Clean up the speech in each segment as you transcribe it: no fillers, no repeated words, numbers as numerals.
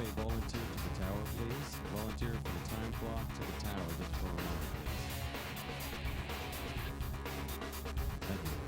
a volunteer to the tower, please. Volunteer from the time clock to the tower just for a moment, please. Thank you.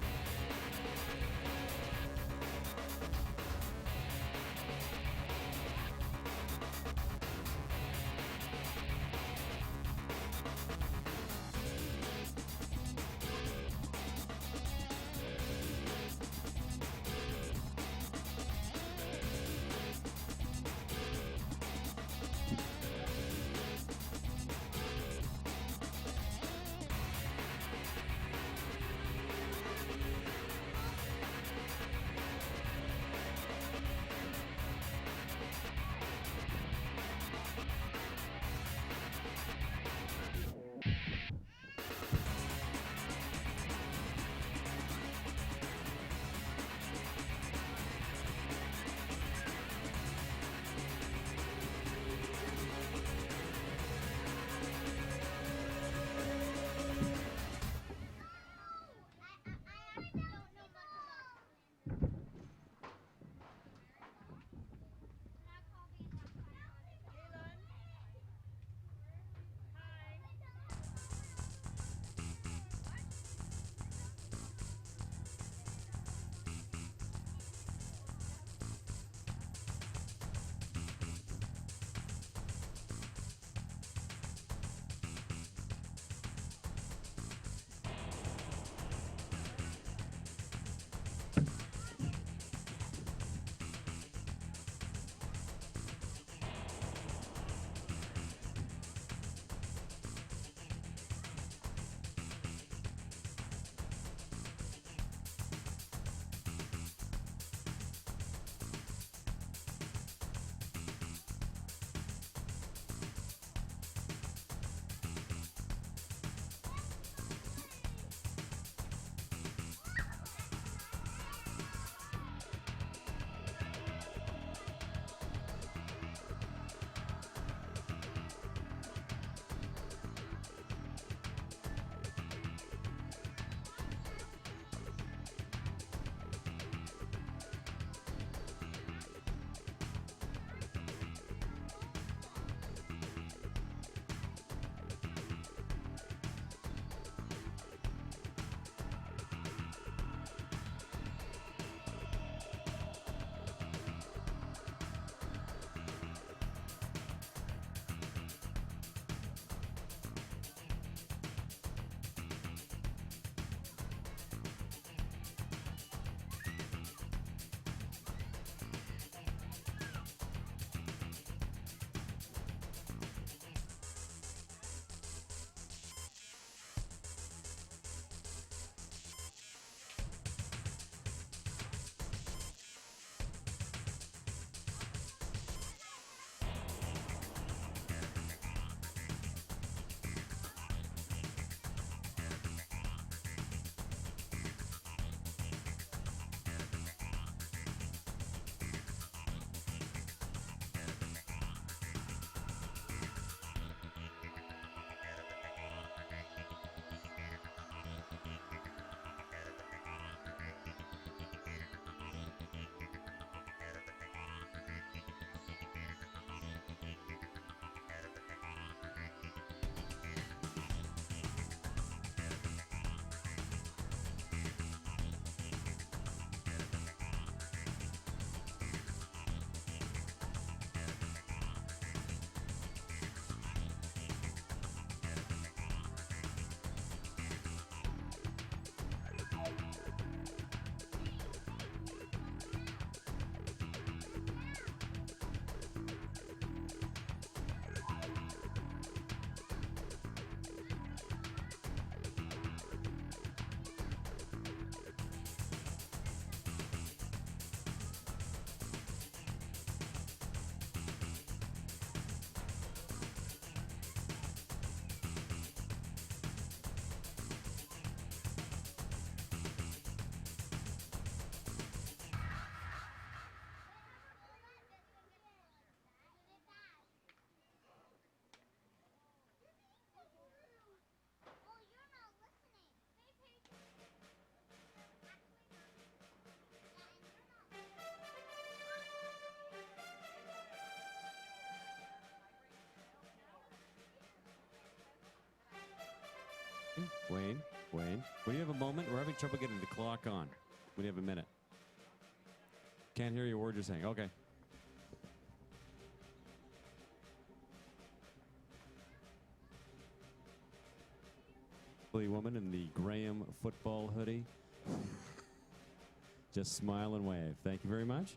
Wayne. When you have a moment, we're having trouble getting the clock on. When you have a minute. Can't hear your word you're saying. Okay. Woman in the Graham football hoodie. Just smile and wave. Thank you very much.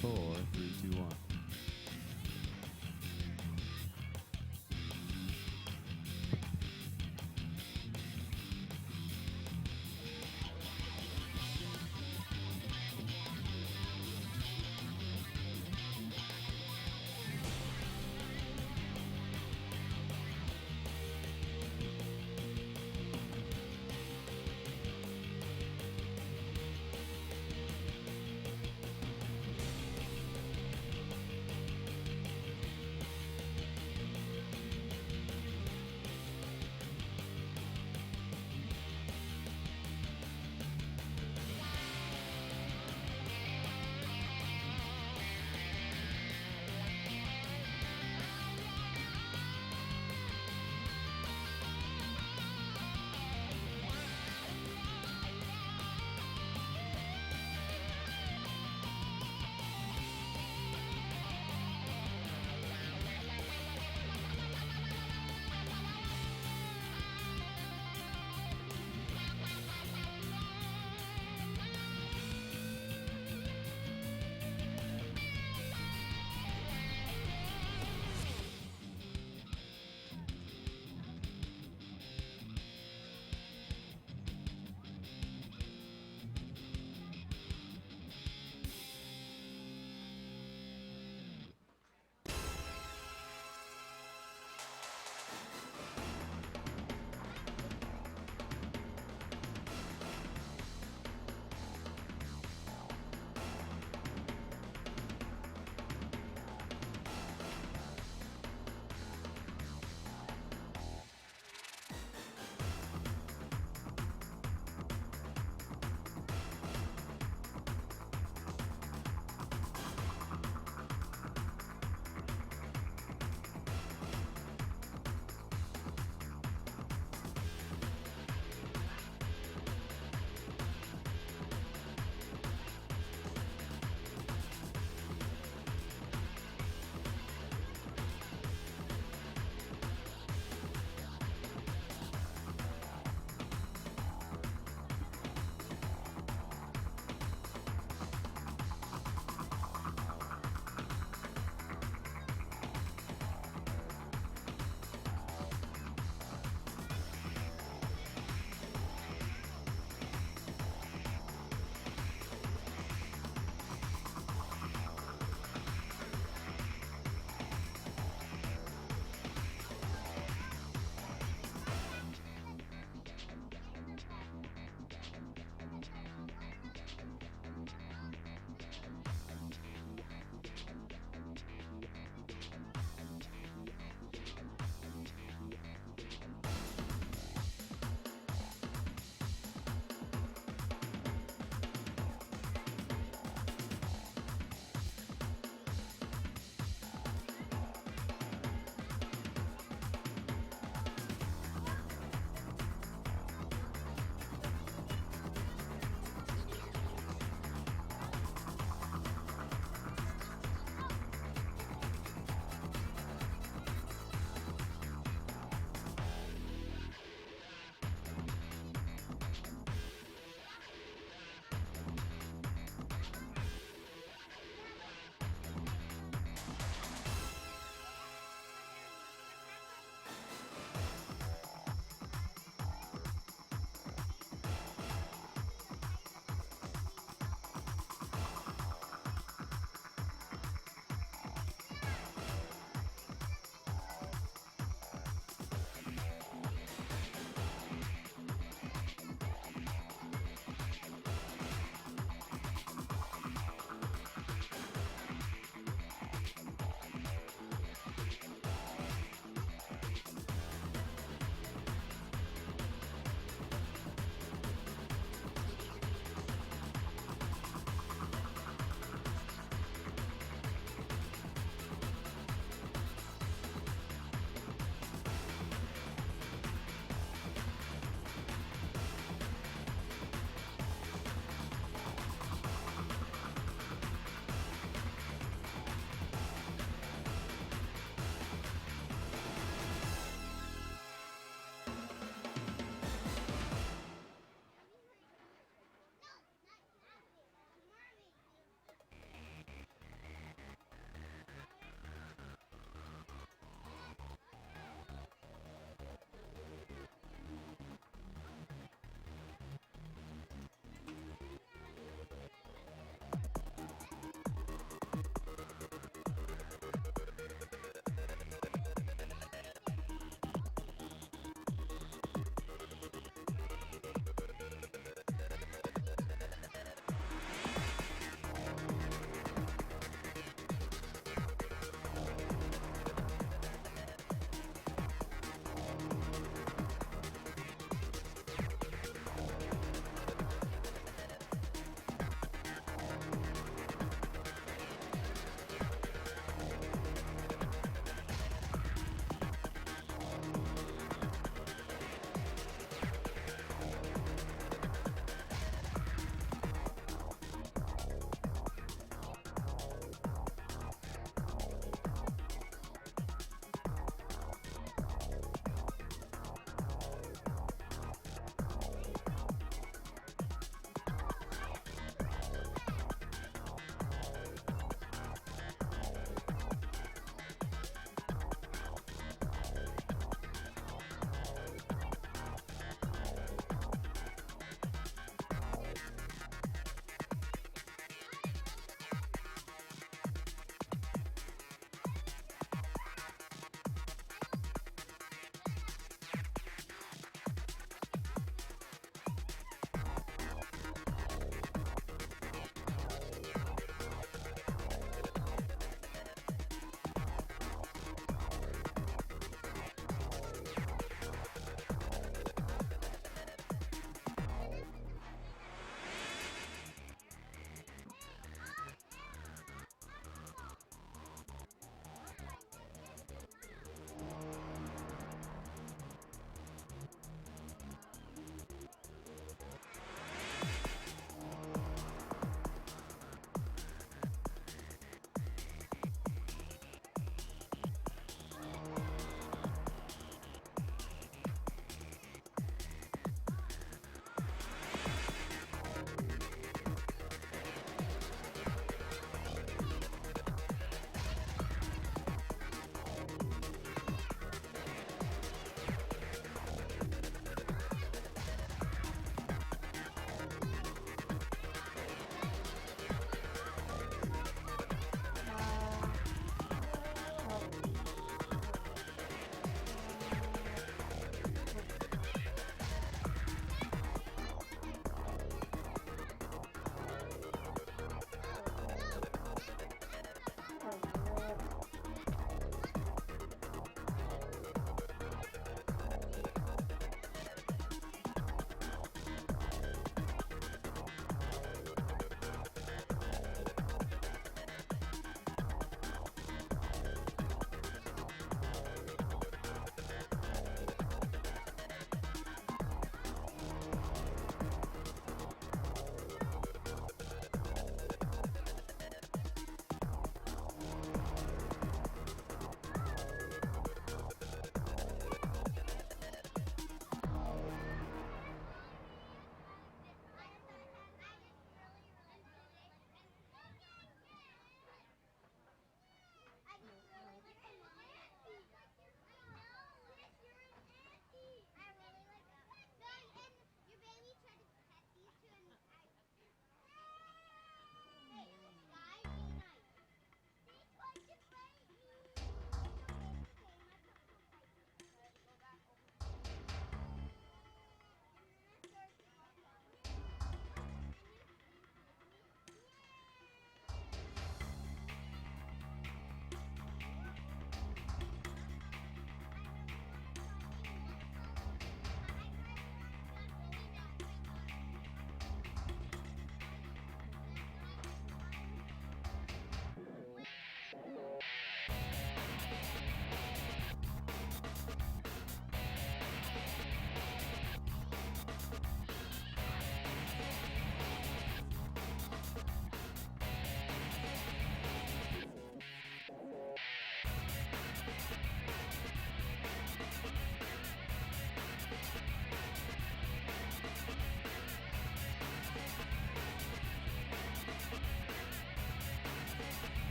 4, 3, 2, 1.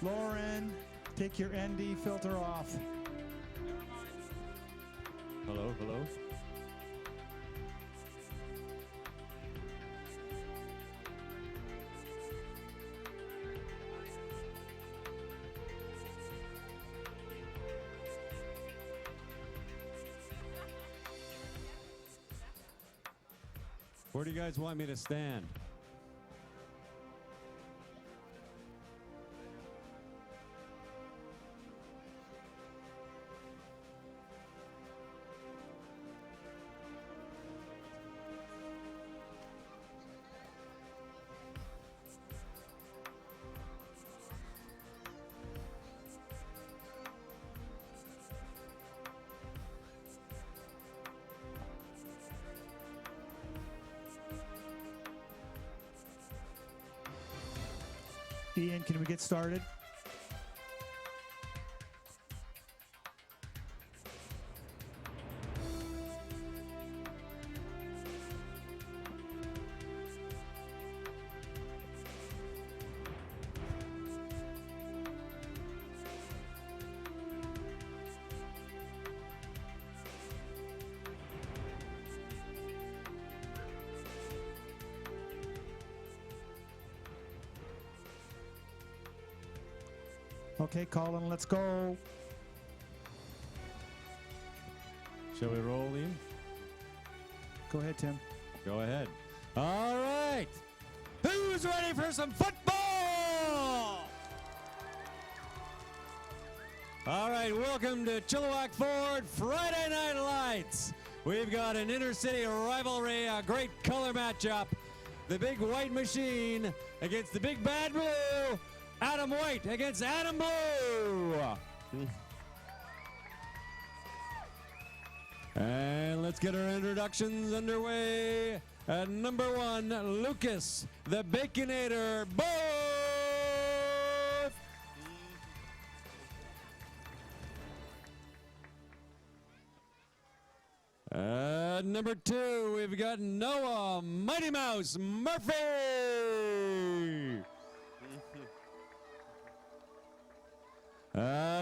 Lauren, take your ND filter off. Hello, hello. Where do you guys want me to stand? Ian, can we get started? Okay, Colin, let's go. Shall we roll, Ian? Go ahead, Tim. Go ahead. All right. Who's ready for some football? All right, welcome to Chilliwack Ford Friday Night Lights. We've got an inter-city rivalry, a great color matchup. The big white machine against the big bad blue. Adam White against Adam Blue. And let's get our introductions underway. At number 1, Lucas, the Baconator Booth. At number 2, we've got Noah Mighty Mouse Murphy.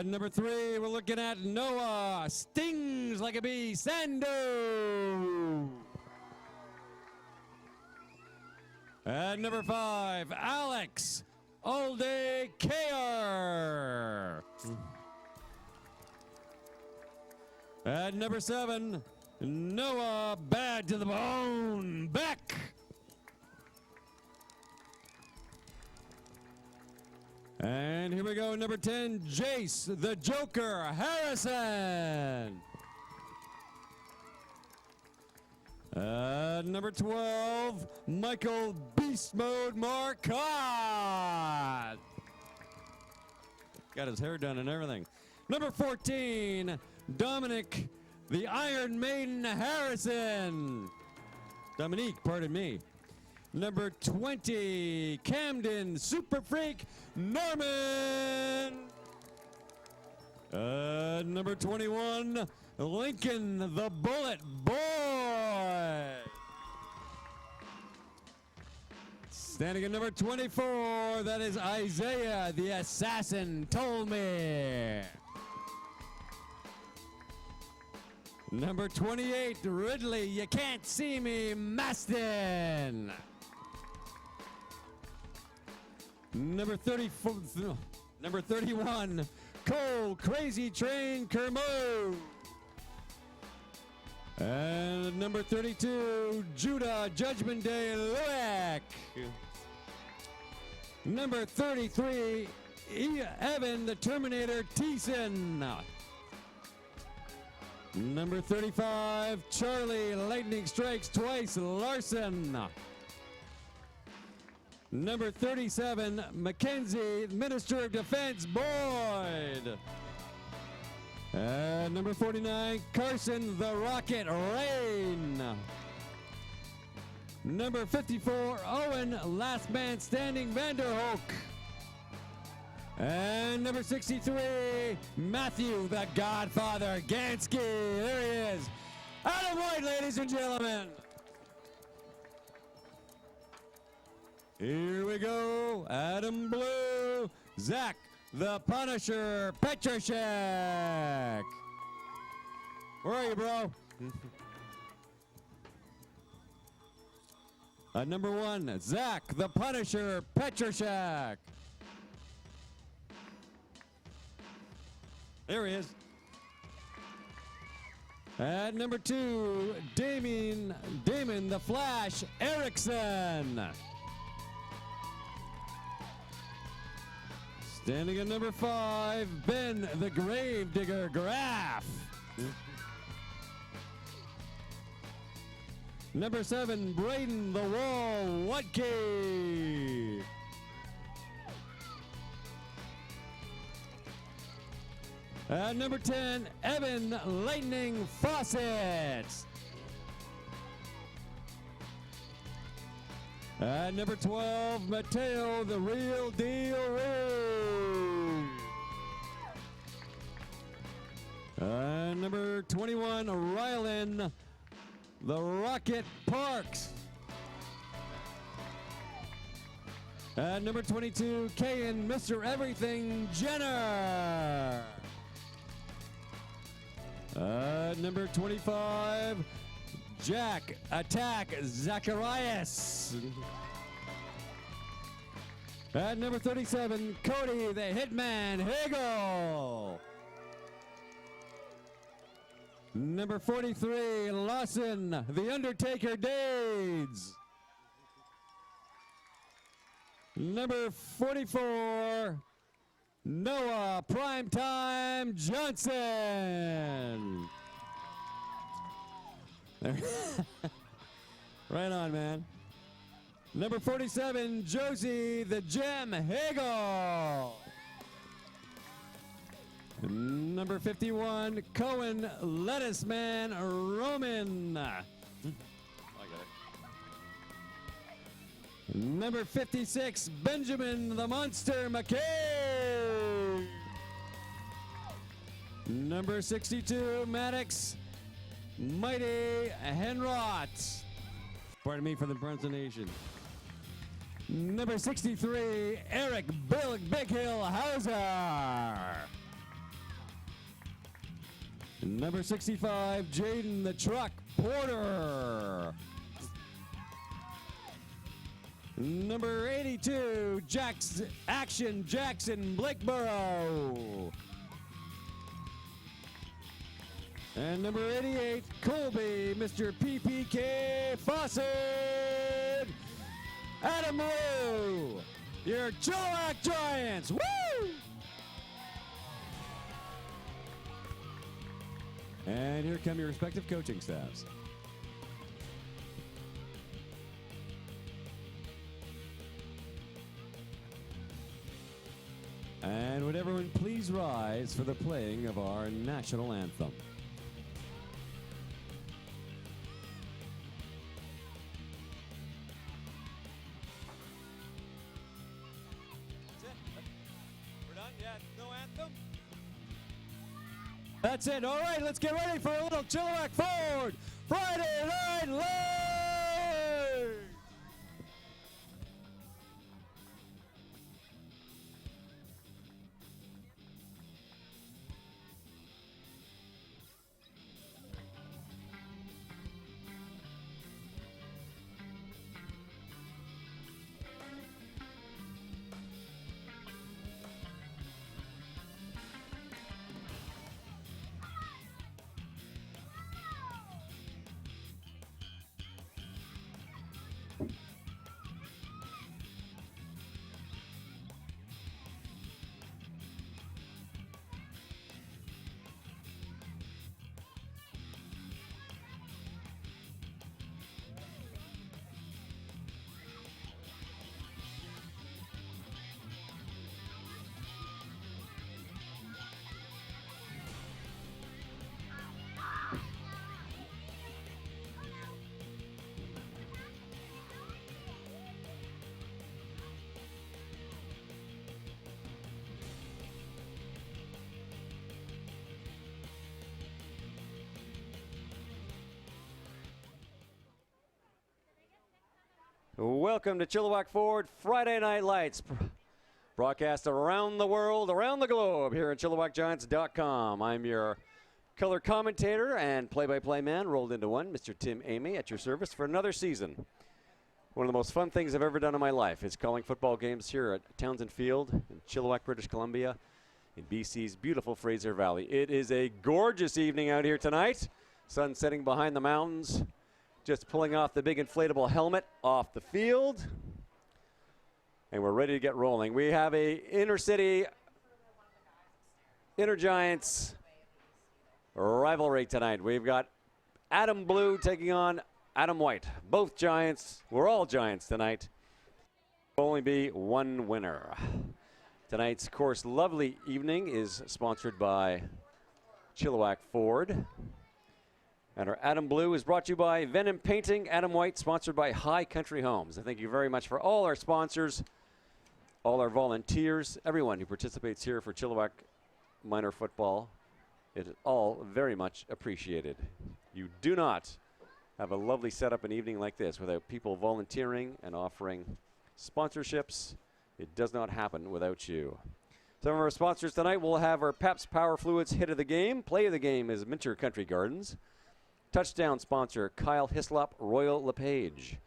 Number 3, we're looking at Noah Stings Like a Bee Sando. At number 5, Alex All Day Care. At number 7, Noah Bad to the Bone Beck. And here we go, number 10, Jace, the Joker, Harrison. Number 12, Michael Beast Mode Marcotte. Got his hair done and everything. Number 14, Dominic, the Iron Maiden Harrison. Dominique, pardon me. Number 20, Camden Super Freak Norman. Number 21, Lincoln the Bullet Boy. Standing at number 24, that is Isaiah the Assassin Told Me. Number 28, Ridley You Can't See Me Maston. Number 31, Cole Crazy Train Kermo. And number 32, Judah Judgment Day Lueck. Number 33, Evan the Terminator Thiessen. Number 35, Charlie Lightning Strikes Twice Larson. Number 37, Mackenzie, Minister of Defense, Boyd. Number 49, Carson, the Rocket, Rain. Number 54, Owen, Last Man Standing, Vanderhoek. And number 63, Matthew, the Godfather, Gansky. There he is. Adam White, ladies and gentlemen. Here we go. Adam Blue. Zach the Punisher Petrashek. Where are you, bro? Number 1, Zach the Punisher Petrashek. There he is. At number 2, Damon the Flash Erickson. Standing at number 5, Ben the Gravedigger Graff. Number 7, Braden the Wall Watke. At number 10, Evan Lightning Fawcett. At number 12, Mateo the Real Deal Ray. Number 21, Rylan the Rocket Parks. At number 22, Kayan Mr. Everything Jenner. Number 25, Jack Attack Zacharias. At number 37, Cody the Hitman Hagel. Number 43, Lawson the Undertaker Dades. Number 44, Noah Primetime Johnson. Right on, man. Number 47, Josie the Gem Hagel. Number 51, Cohen Lettuce Man Roman. I got it. Number 56, Benjamin the Monster McKay. Number 62, Maddox Mighty Henrot. Pardon me for the pronunciation. Number 63, Eric Big Hill Hauser. Number 65, Jaden the Truck Porter. Number 82, Action Jackson Blakeborough. And number 88, Colby, Mr. PPK Fawcett. Adam Blue, your Chilliwack Giants. Woo! And here come your respective coaching staffs. And would everyone please rise for the playing of our national anthem. That's it. All right, let's get ready for a little Chilliwack Forward Friday Night Live. Welcome to Chilliwack Ford Friday Night Lights. Broadcast around the world, around the globe here at ChilliwackGiants.com. I'm your color commentator and play-by-play man, rolled into one, Mr. Tim Amy, at your service for another season. One of the most fun things I've ever done in my life is calling football games here at Townsend Field in Chilliwack, British Columbia, in BC's beautiful Fraser Valley. It is a gorgeous evening out here tonight. Sun setting behind the mountains. Just pulling off the big inflatable helmet off the field. And we're ready to get rolling. We have a inter-city, Inter-Giants rivalry tonight. We've got Adam Blue taking on Adam White. Both Giants. We're all Giants tonight. There will only be one winner. Tonight's, of course, lovely evening is sponsored by Chilliwack Ford. And our Adam Blue is brought to you by Venom Painting. Adam White, sponsored by High Country Homes. And thank you very much for all our sponsors, all our volunteers, everyone who participates here for Chilliwack minor football. It is all very much appreciated. You do not have a lovely setup an evening like this without people volunteering and offering sponsorships. It does not happen without you. Some of our sponsors tonight will have our Pepsi Power Fluids hit of the game. Play of the game is Minter Country Gardens. Touchdown sponsor, Kyle Hislop, Royal LePage.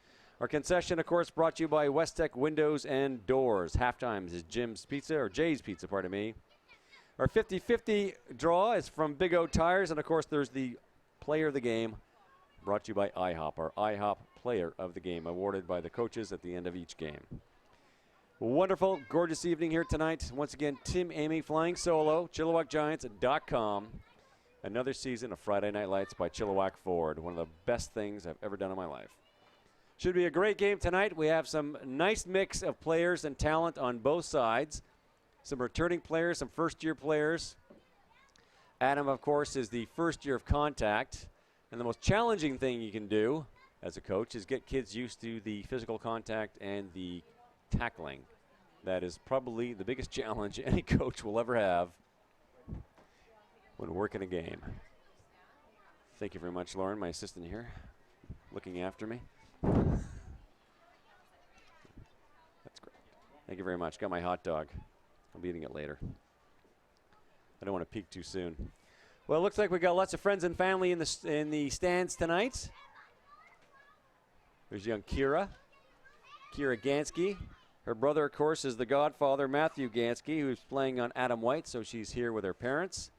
Our concession, of course, brought to you by Westech Windows and Doors. Halftimes is Jay's Pizza, pardon me. Our 50-50 draw is from Big O Tires. And, of course, there's the player of the game brought to you by IHOP, our IHOP player of the game, awarded by the coaches at the end of each game. Wonderful, gorgeous evening here tonight. Once again, Tim Amy flying solo, ChilliwackGiants.com. Another season of Friday Night Lights by Chilliwack Ford. One of the best things I've ever done in my life. Should be a great game tonight. We have some nice mix of players and talent on both sides. Some returning players, some first-year players. Adam, of course, is the first year of contact. And the most challenging thing you can do as a coach is get kids used to the physical contact and the tackling. That is probably the biggest challenge any coach will ever have when working a game. Thank you very much, Lauren, my assistant here, looking after me. That's great. Thank you very much. Got my hot dog. I'll be eating it later. I don't want to peek too soon. Well, it looks like we got lots of friends and family in the stands tonight. There's young Kira Gansky. Her brother, of course, is the godfather, Matthew Gansky, who's playing on Adam White, so she's here with her parents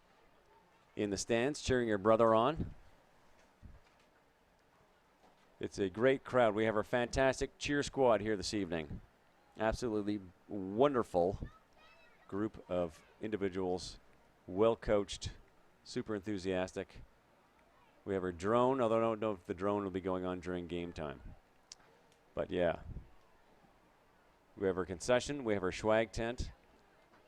in the stands, cheering her brother on. It's a great crowd. We have our fantastic cheer squad here this evening. Absolutely wonderful group of individuals, well coached, super enthusiastic. We have our drone, although I don't know if the drone will be going on during game time. But yeah. We have our concession. We have our swag tent.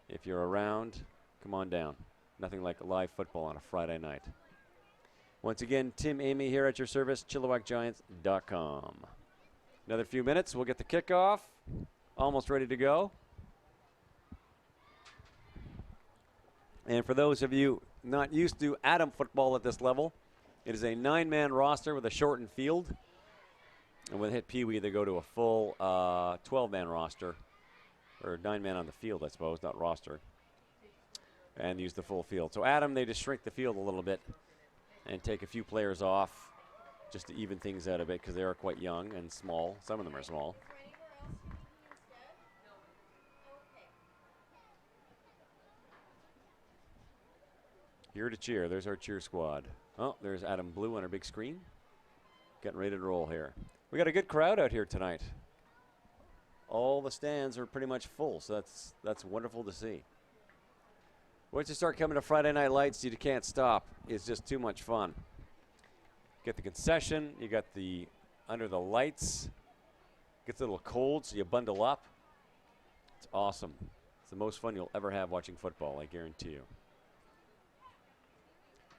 If you're around, come on down. Nothing like live football on a Friday night. Once again, Tim Amy here at your service, ChilliwackGiants.com. Another few minutes, we'll get the kickoff. Almost ready to go. And for those of you not used to Adam football at this level, it is a 9-man roster with a shortened field. And with hit Pee Wee, they go to a full 12-man roster, or 9-man on the field, I suppose, not roster, and use the full field. So Adam, they just shrink the field a little bit and take a few players off just to even things out a bit because they are quite young and small. Some of them are small. Here to cheer. There's our cheer squad. Oh, there's Adam Blue on our big screen. Getting ready to roll here. We got a good crowd out here tonight. All the stands are pretty much full, so that's wonderful to see. Once you start coming to Friday Night Lights, you can't stop. It's just too much fun. Get the concession. You got the under the lights. Gets a little cold, so you bundle up. It's awesome. It's the most fun you'll ever have watching football, I guarantee you.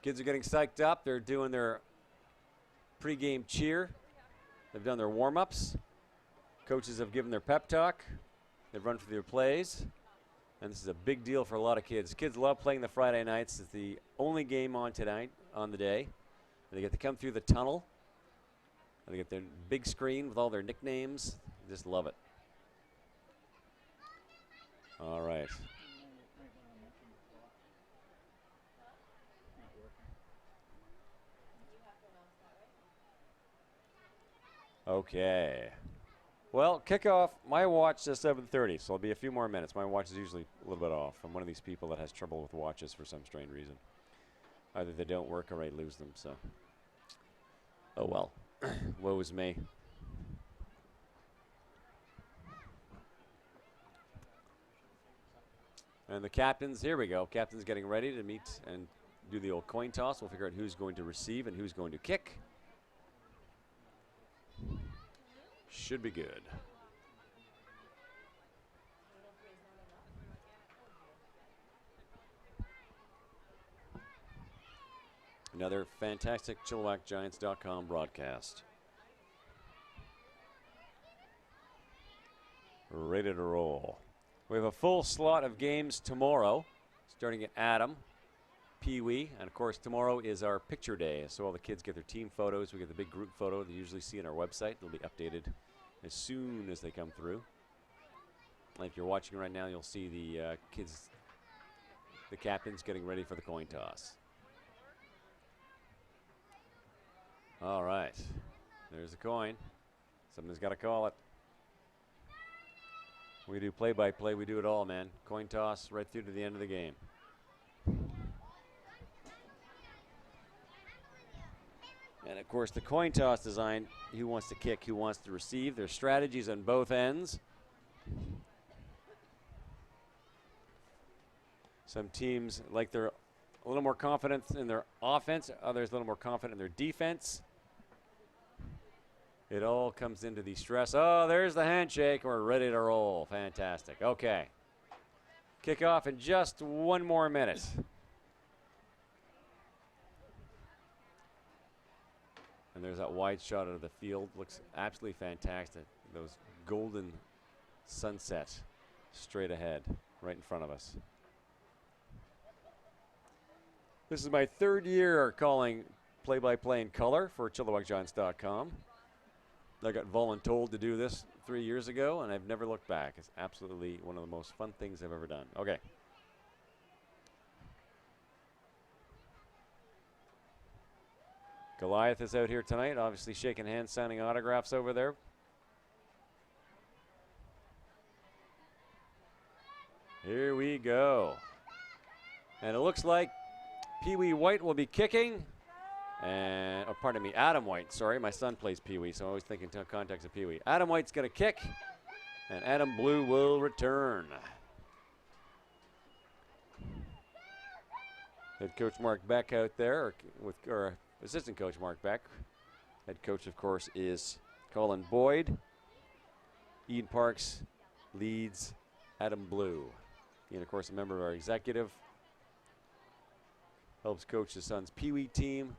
Kids are getting psyched up. They're doing their pregame cheer. They've done their warm-ups. Coaches have given their pep talk. They've run through their plays. And this is a big deal for a lot of kids. Kids love playing the Friday nights. It's the only game on tonight, on the day. They get to come through the tunnel. And they get their big screen with all their nicknames, Just love it. All right. Okay. Well, kickoff, my watch says 7:30, so it'll be a few more minutes. My watch is usually a little bit off. I'm one of these people that has trouble with watches for some strange reason. Either they don't work or I lose them, so. Oh, well. Woe is me. And the captains, here we go. Captain's getting ready to meet and do the old coin toss. We'll figure out who's going to receive and who's going to kick. Should be good. Another fantastic ChilliwackGiants.com broadcast. Ready to roll. We have a full slot of games tomorrow, starting at Adam, Pee Wee, and of course tomorrow is our picture day, so all the kids get their team photos. We get the big group photo that you usually see on our website. They'll be updated as soon as they come through. And if you're watching right now, you'll see the kids, the captains, getting ready for the coin toss. All right, there's the coin. Somebody's got to call it. We do play-by-play. We do it all, man. Coin toss right through to the end of the game. And, of course, the coin toss design, who wants to kick, who wants to receive. There's strategies on both ends. Some teams, like they're a little more confident in their offense. Others a little more confident in their defense. It all comes into the stress. Oh, there's the handshake. We're ready to roll. Fantastic. Okay. Kickoff in just one more minute. And there's that wide shot of the field. Looks absolutely fantastic. Those golden sunset straight ahead, right in front of us. This is my third year calling play-by-play in color for ChilliwackGiants.com. I got voluntold to do this 3 years ago, and I've never looked back. It's absolutely one of the most fun things I've ever done. Okay. Goliath is out here tonight, obviously shaking hands, signing autographs over there. Here we go. And it looks like Pee Wee White will be kicking. And, oh, pardon me, Adam White. Sorry, my son plays Pee Wee, so I'm always thinking context of Pee Wee. Adam White's going to kick, and Adam Blue will return. Head coach Mark Beck out there, or assistant coach Mark Beck. Head coach, of course, is Colin Boyd. Ian Parks leads Adam Blue. Ian, of course, a member of our executive. Helps coach his son's Pee Wee team.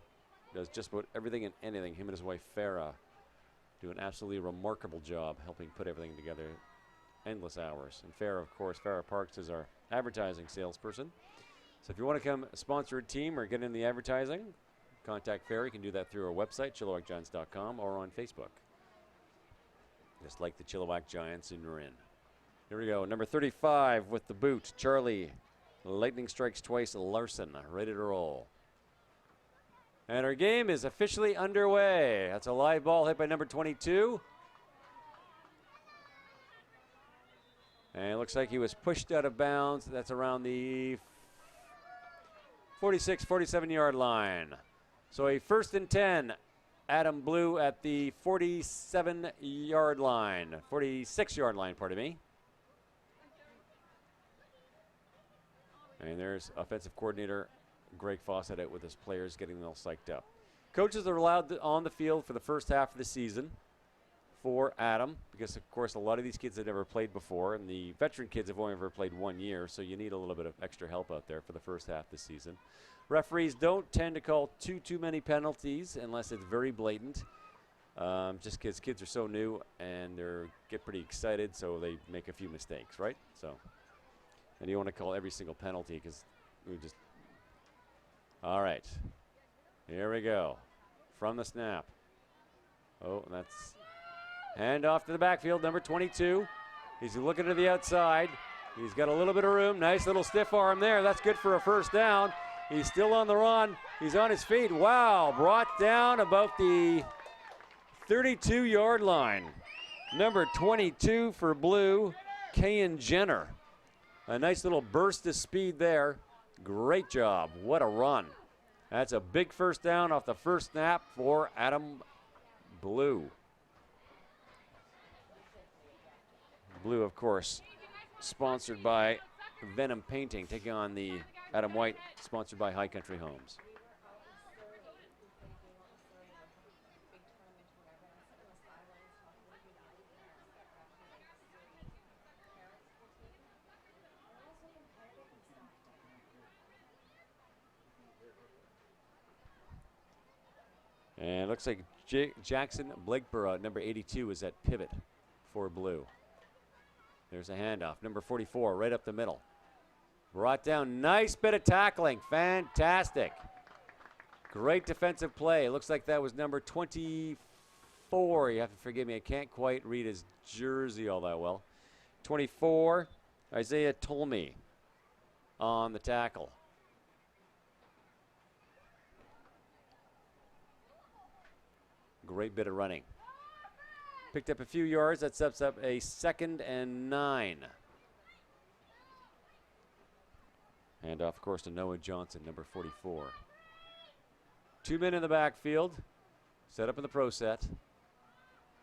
Does just about everything and anything. Him and his wife, Farah, do an absolutely remarkable job helping put everything together. Endless hours. And Farah, of course, Farah Parks is our advertising salesperson. So if you want to come sponsor a team or get in the advertising, contact Farah. You can do that through our website, ChilliwackGiants.com, or on Facebook. Just like the Chilliwack Giants, and you're in. Here we go. Number 35 with the boot, Charlie. Lightning strikes twice, Larson, ready to roll. And our game is officially underway. That's a live ball hit by number 22. And it looks like he was pushed out of bounds. That's around the 46, 47-yard line. So a 1st and 10. Adam Blue at the 47-yard line. 46-yard line, pardon me. And there's offensive coordinator Greg Fawcett out with his players, getting them all psyched up. Coaches are allowed on the field for the first half of the season for Adam, because, of course, a lot of these kids have never played before, and the veteran kids have only ever played 1 year, so you need a little bit of extra help out there for the first half of the season. Referees don't tend to call too many penalties unless it's very blatant, just because kids are so new and they get pretty excited, so they make a few mistakes, right? So, and you want to call every single penalty because we just... All right, here we go. From the snap. Oh, that's Hand off to the backfield, number 22. He's looking to the outside. He's got a little bit of room. Nice little stiff arm there. That's good for a first down. He's still on the run. He's on his feet. Wow, brought down about the 32-yard line. Number 22 for Blue, Kayan Jenner. A nice little burst of speed there. Great job. What a run. That's a big first down off the first snap for Adam Blue. Blue, of course, sponsored by Venom Painting, taking on the Adam White, sponsored by High Country Homes. And it looks like Jackson Blakeborough, number 82, is at pivot for Blue. There's a handoff. Number 44, right up the middle. Brought down. Nice bit of tackling. Fantastic. Great defensive play. It looks like that was number 24. You have to forgive me. I can't quite read his jersey all that well. 24, Isaiah Tolmie on the tackle. Great bit of running. Picked up a few yards. That sets up a 2nd and 9. Hand off, of course, to Noah Johnson, number 44. 2 men in the backfield. Set up in the pro set.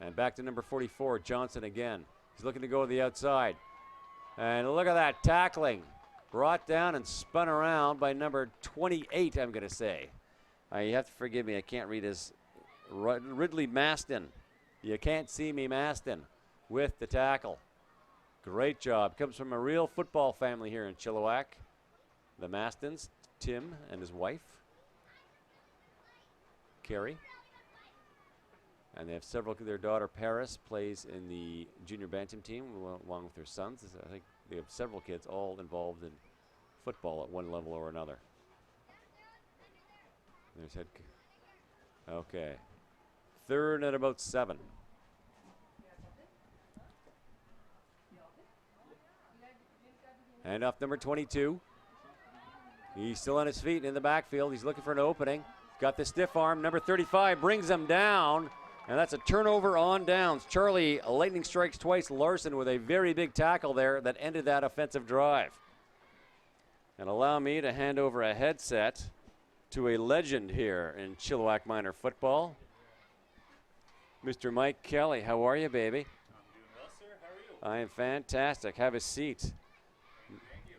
And back to number 44, Johnson again. He's looking to go to the outside. And look at that tackling. Brought down and spun around by number 28, I'm going to say. You have to forgive me. I can't read his... Ridley Maston. You can't see me, Maston, with the tackle. Great job. Comes from a real football family here in Chilliwack. The Mastons, Tim and his wife, Carrie. And they have several. Their daughter, Paris, plays in the junior bantam team along with their sons. I think they have several kids all involved in football at one level or another. There's head. Okay. 3rd and about 7. Hand off number 22. He's still on his feet in the backfield. He's looking for an opening. Got the stiff arm. Number 35 brings him down, and that's a turnover on downs. Charlie lightning strikes twice. Larson with a very big tackle there that ended that offensive drive. And allow me to hand over a headset to a legend here in Chilliwack Minor football. Mr. Mike Kelly, how are you, baby? I'm doing well, sir. How are you? I am fantastic. Have a seat. Thank you.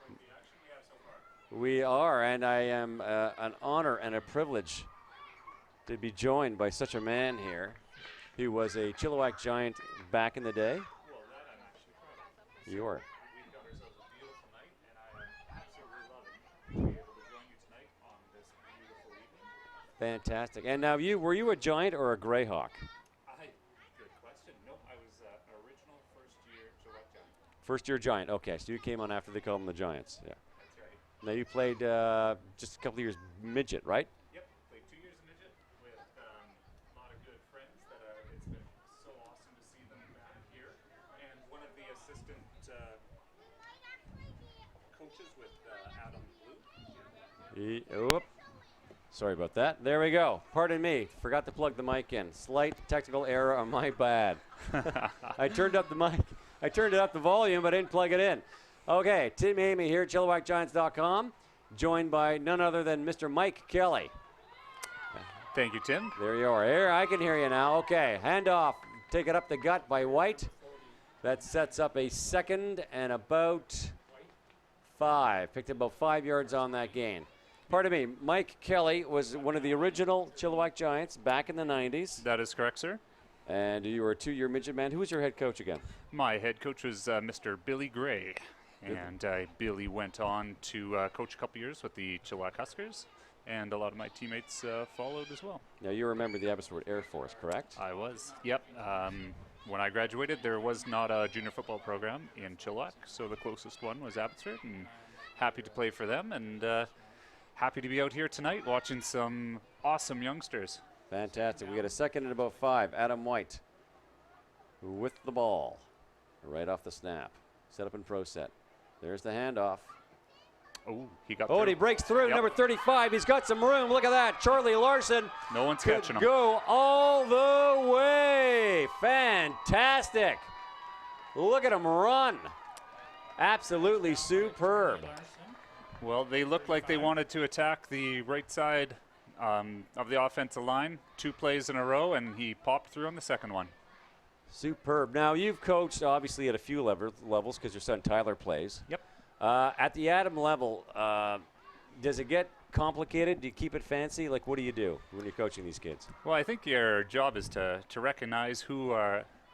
Quite the action we have so far. We are, and I am an honor and a privilege to be joined by such a man here. He was a Chilliwack Giant back in the day. Well, that I'm actually proud of. You are. We've got ourselves a beautiful night, and I am absolutely loving to be able to join you tonight on this beautiful evening. Fantastic. And now, were you a Giant or a Greyhawk? Good question. Nope, I was original first-year Chilliwack Giant. First-year Giant. Okay, so you came on after they called them the Giants. Yeah. That's right. Now you played just a couple of years midget, right? Yep, played 2 years in midget with a lot of good friends that it's been so awesome to see them back here. And one of the assistant coaches with Adam Blue. Sorry about that. There we go. Pardon me. Forgot to plug the mic in. Slight technical error on my bad. I turned up the mic. I turned it up the volume, but I didn't plug it in. Okay, Tim Amy here at ChilliwackGiants.com, joined by none other than Mr. Mike Kelly. Thank you, Tim. There you are. Here, I can hear you now. Okay, handoff. Take it up the gut by White. That sets up a 2nd and about 5. Picked up about 5 yards on that gain. Pardon me, Mike Kelly was one of the original Chilliwack Giants back in the 90s. That is correct, sir. And you were a 2-year midget man. Who was your head coach again? My head coach was Mr. Billy Gray. And Billy went on to coach a couple years with the Chilliwack Huskers. And a lot of my teammates followed as well. Now, you remember the Abbotsford Air Force, correct? I was, yep. When I graduated, there was not a junior football program in Chilliwack, so the closest one was Abbotsford, and happy to play for them, and happy to be out here tonight watching some awesome youngsters. Fantastic. We got a 2nd and about 5. Adam White. with the ball. Right off the snap. Set up in pro set. There's the handoff. Oh, he got Oh, and he breaks through. Yep. Number 35. He's got some room. Look at that. Charlie Larson. No one's Could catching him. go all the way. Fantastic. Look at him run. Absolutely superb. Well, they looked like they wanted to attack the right side of the offensive line 2 plays in a row, and he popped through on the second one. Superb. Now, you've coached, obviously, at a few levels because your son Tyler plays. Yep. At the Adam level, does it get complicated? Do you keep it fancy? Like, what do you do when you're coaching these kids? Well, I think your job is to recognize who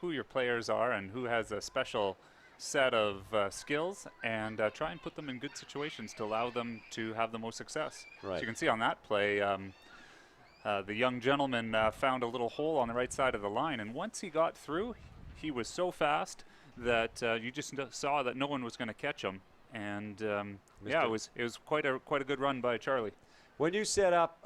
your players are and who has a special set of skills, and try and put them in good situations to allow them to have the most success. Right. So you can see on that play, the young gentleman found a little hole on the right side of the line, and once he got through, he was so fast that you just saw that no one was going to catch him. And yeah, it was quite a good run by Charlie. When you set up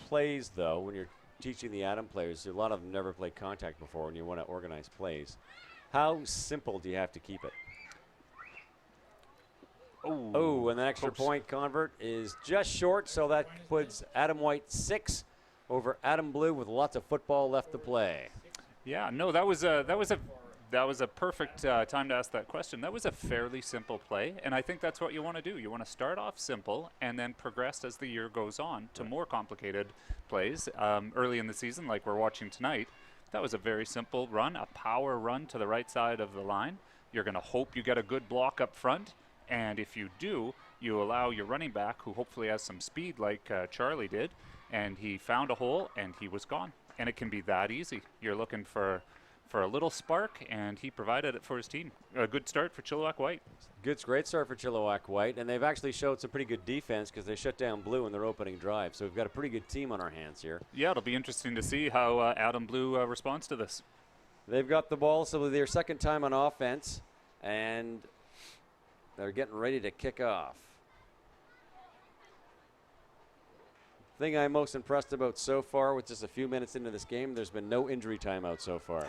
plays, though, when you're teaching the Adam players, a lot of them never played contact before, and you want to organize plays. How simple do you have to keep it? Oh, and the extra point convert is just short, so that puts Adam White 6 over Adam Blue with lots of football left to play. Yeah, no, that was a perfect time to ask that question. That was a fairly simple play, and I think that's what you want to do. You want to start off simple and then progress as the year goes on to more complicated plays. Early in the season, like we're watching tonight, that was a very simple run, a power run to the right side of the line. You're going to hope you get a good block up front, and if you do, you allow your running back, who hopefully has some speed like Charlie did, and he found a hole and he was gone. And it can be that easy. You're looking for a little spark, and he provided it for his team. A good start for Chilliwack White. Great start for Chilliwack White, and they've actually showed some pretty good defense because they shut down Blue in their opening drive. So we've got a pretty good team on our hands here. Yeah, it'll be interesting to see how Adam Blue responds to this. They've got the ball, so their second time on offense, and they're getting ready to kick off. Thing I'm most impressed about so far, with just a few minutes into this game, there's been no injury timeout so far.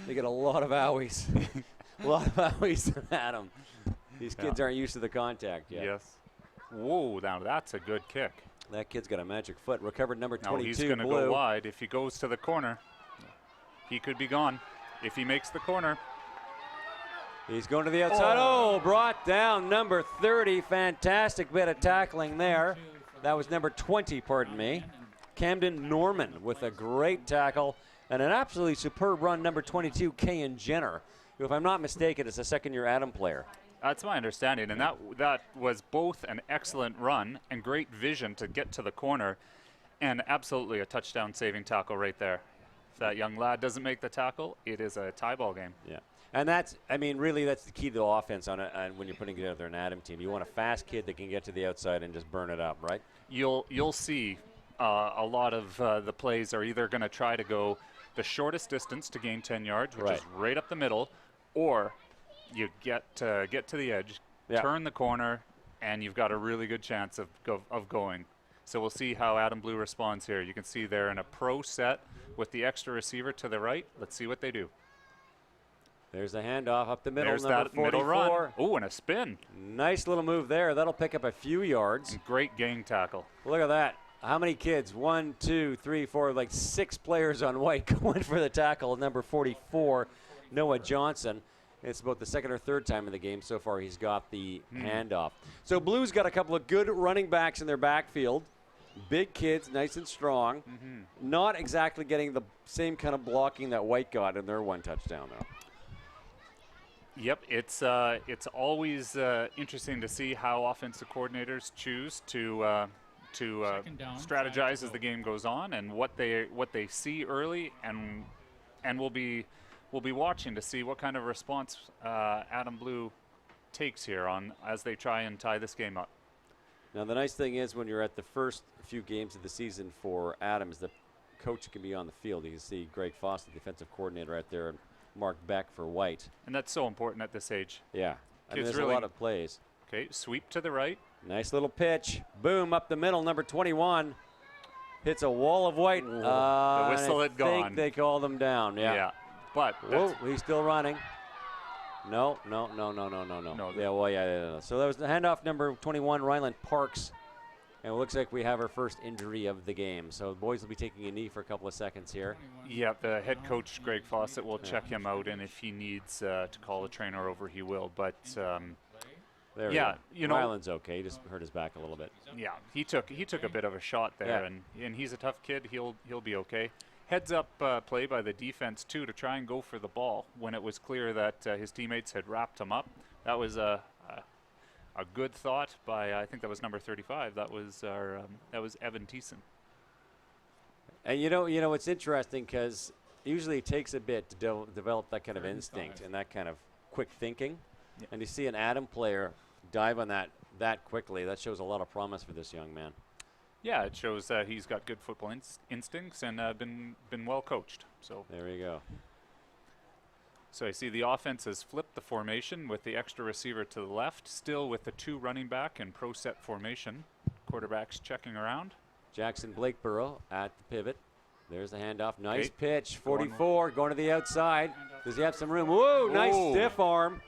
They get a lot of owies. A lot of owies to Adam. These kids aren't used to the contact yet. Yes. Whoa, now that's a good kick. That kid's got a magic foot. Recovered number 22, Now he's going to Blue. go wide. If he goes to the corner, he could be gone. If he makes the corner. He's going to the outside. Oh, brought down number 30. Fantastic bit of tackling there. That was number 20, pardon me. Camden Norman with a great tackle and an absolutely superb run, number 22, Kayan Jenner, who, if I'm not mistaken, is a second-year Adam player. That's my understanding, and that was both an excellent run and great vision to get to the corner, and absolutely a touchdown-saving tackle right there. If that young lad doesn't make the tackle, it is a tie ball game. Yeah. And that's, I mean, really that's the key to the offense on when you're putting together an Adam team. You want a fast kid that can get to the outside and just burn it up, right? You'll see a lot of the plays are either going to try to go the shortest distance to gain 10 yards, which is right up the middle, or you get to the edge, turn the corner, and you've got a really good chance of going. So we'll see how Adam Blue responds here. You can see they're in a pro set with the extra receiver to the right. Let's see what they do. There's the handoff up the middle. There's number that 44. middle run. Oh, and a spin. Nice little move there. That'll pick up a few yards. And great gang tackle. Look at that. How many kids? 1, 2, 3, 4, like 6 players on white going for the tackle. Number 44, Noah Johnson. It's about the second or third time in the game so far he's got the handoff. So Blue's got a couple of good running backs in their backfield. Big kids, nice and strong. Not exactly getting the same kind of blocking that White got in their one touchdown, though. Yep, it's always interesting to see how offensive coordinators choose to strategize as the game goes on, and what they see early, and we'll be watching to see what kind of response Adam Blue takes here on as they try and tie this game up. Now the nice thing is when you're at the first few games of the season for Adams, the coach can be on the field. You can see Greg Foss, the defensive coordinator, out there, and Mark Beck for White. And that's so important at this age. Yeah. I mean, there's really a lot of plays. Okay, sweep to the right. Nice little pitch. Boom, up the middle, number 21. Hits a wall of White. The whistle had I gone. think they called them down, yeah. But Whoa, he's still running. No. No, Yeah, well, yeah. So that was the handoff number 21, Ryland Parks. And it looks like we have our first injury of the game. So the boys will be taking a knee for a couple of seconds here. yeah, the head coach, Greg Fawcett, will check him out, and if he needs to call a trainer over, he will. But There we yeah, go. you know, Ryland's okay. He just hurt his back a little bit. yeah, he took a bit of a shot there, and he's a tough kid. He'll be okay. Heads up play by the defense too to try and go for the ball when it was clear that his teammates had wrapped him up. That was a good thought by I think that was number 35. That was Evan Thiessen. And you know it's interesting because usually it takes a bit to develop that kind of instinct and that kind of quick thinking. Yeah. And you see an Adam player dive on that quickly. That shows a lot of promise for this young man. Yeah, it shows that he's got good football instincts and been well coached. So There we go. So I see the offense has flipped the formation with the extra receiver to the left, still with the 2 running back in pro set formation. Quarterback's checking around. Jackson Blakeborough at the pivot. There's the handoff. Nice Okay. pitch. 44 going to the outside. Does he have some room? Whoa, nice Whoa. stiff arm.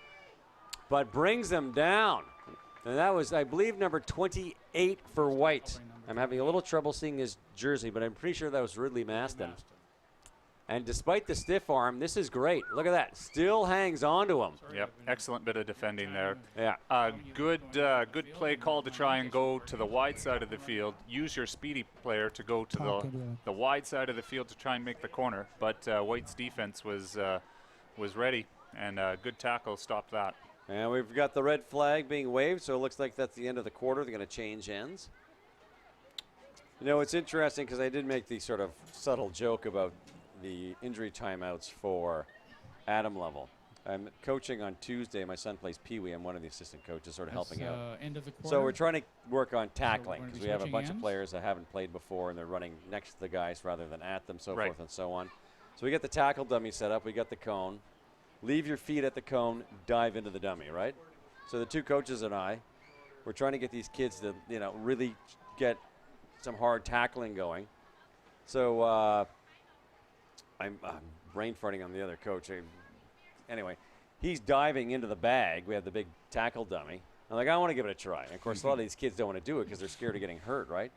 But brings him down. And that was, I believe, number 28 for White. I'm having a little trouble seeing his jersey, but I'm pretty sure that was Ridley Maston. And despite the stiff arm, this is great. Look at that. Still hangs on to him. Yep, excellent bit of defending there. Yeah. Good play call to try and go to the wide side of the field. Use your speedy player to go to the wide side of the field to try and make the corner. But White's defense was ready, and good tackle stopped that. And we've got the red flag being waved, so it looks like that's the end of the quarter. They're going to change ends. You know, it's interesting because I did make the sort of subtle joke about the injury timeouts for Adam level. I'm coaching on Tuesday. My son plays Pee Wee. I'm one of the assistant coaches, sort of helping out. End of the quarter. So we're trying to work on tackling we're gonna because be we have a switching bunch of ends? players that haven't played before and they're running next to the guys rather than at them, so Right. forth and so on. So we got the tackle dummy set up. We got the cone. Leave your feet at the cone. Dive into the dummy, right? So the 2 coaches and I, we're trying to get these kids to, really get some hard tackling going. So I'm brain farting on the other coach. Anyway, he's diving into the bag. We have the big tackle dummy. I'm like, I want to give it a try. And of course, a lot of these kids don't want to do it because they're scared of getting hurt, right?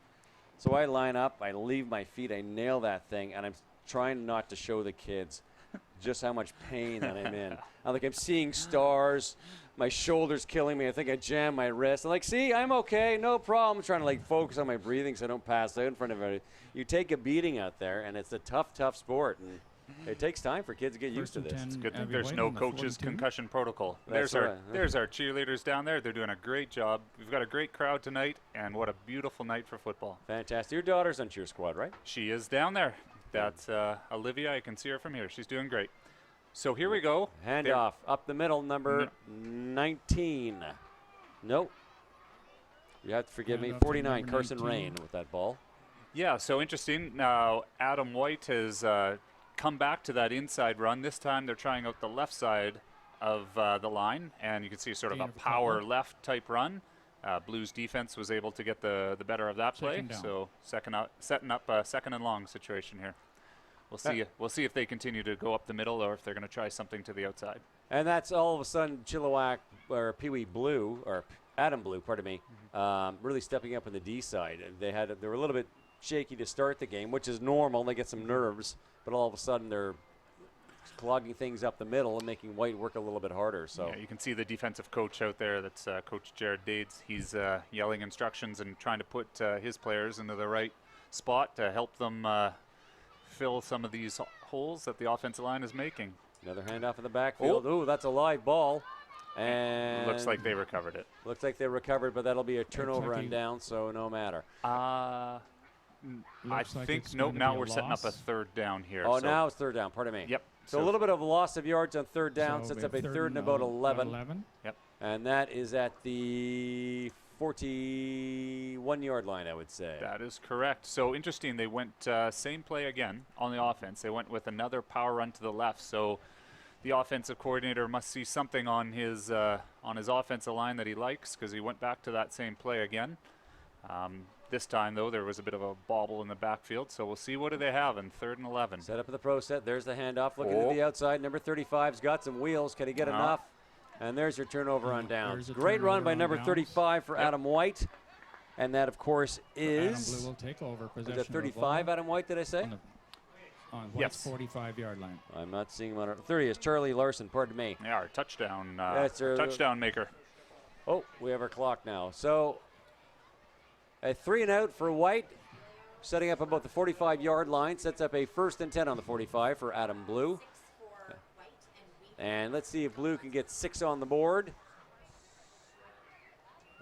So I line up, I leave my feet, I nail that thing, and I'm trying not to show the kids just how much pain that I'm in. I'm seeing stars. My shoulder's killing me. I think I jammed my wrist. I'm like, see, I'm okay, no problem. I'm trying to focus on my breathing so I don't pass out in front of everybody. You take a beating out there, and it's a tough sport. And it takes time for kids to get used to this. It's good that there's no coach's concussion protocol. That's There's our cheerleaders down there. They're doing a great job. We've got a great crowd tonight, and what a beautiful night for football. Fantastic. Your daughter's on cheer squad, right? She is down there. That's Olivia. I can see her from here. She's doing great. So here we go. Handoff up the middle, number 19. Nope. You have to forgive me. Handoff to 49, number Carson 19. Rain with that ball. Yeah, so interesting. Now, Adam White has come back to that inside run. This time they're trying out the left side of the line, and you can see sort of a Gain of a power couple. left type run. Blues defense was able to get the better of that play. Second down. So setting up a second and long situation here. We'll see if they continue to go up the middle or if they're going to try something to the outside. And that's all of a sudden Chilliwack, or Pee Wee Blue, or Adam Blue, pardon me, really stepping up on the D side. They were a little bit shaky to start the game, which is normal. They get some nerves, but all of a sudden they're clogging things up the middle and making White work a little bit harder. So yeah, you can see the defensive coach out there. That's Coach Jared Dades. He's yelling instructions and trying to put his players into the right spot to help them fill some of these holes that the offensive line is making. another handoff in the backfield. Ooh, that's a live ball. And Looks like they recovered it. Looks like they recovered, but that'll be a turnover like on he- down, so no matter. I Looks like think it's nope. gonna Now be a we're setting up a loss. third down here. Oh, so now it's third down. Pardon me. Yep. So a little bit of loss of yards on third down. So Sets we up a have third and about 11. 11. And that is at the 41-yard line, I would say. That is correct. So interesting. They went same play again on the offense. They went with another power run to the left. So the offensive coordinator must see something on his offensive line that he likes, because he went back to that same play again. This time, though, there was a bit of a bobble in the backfield, so we'll see what do they have in 3rd and 11. Set up in the pro set. There's the handoff. Looking to the outside. Number 35's got some wheels. Can he get enough? And there's your turnover on downs. Great run by number 35 for Adam White. And that, of course, is... Adam Blue will take over possession. Is that 35, Adam White, did I say? On White's 45-yard line. I'm not seeing him on it. 30 is Charlie Larson, pardon me. Yeah, our touchdown, touchdown maker. Oh, we have our clock now. So, a 3 and out for White, setting up about the 45-yard line. Sets up a 1st and 10 on the 45 for Adam Blue. And let's see if Blue can get 6 on the board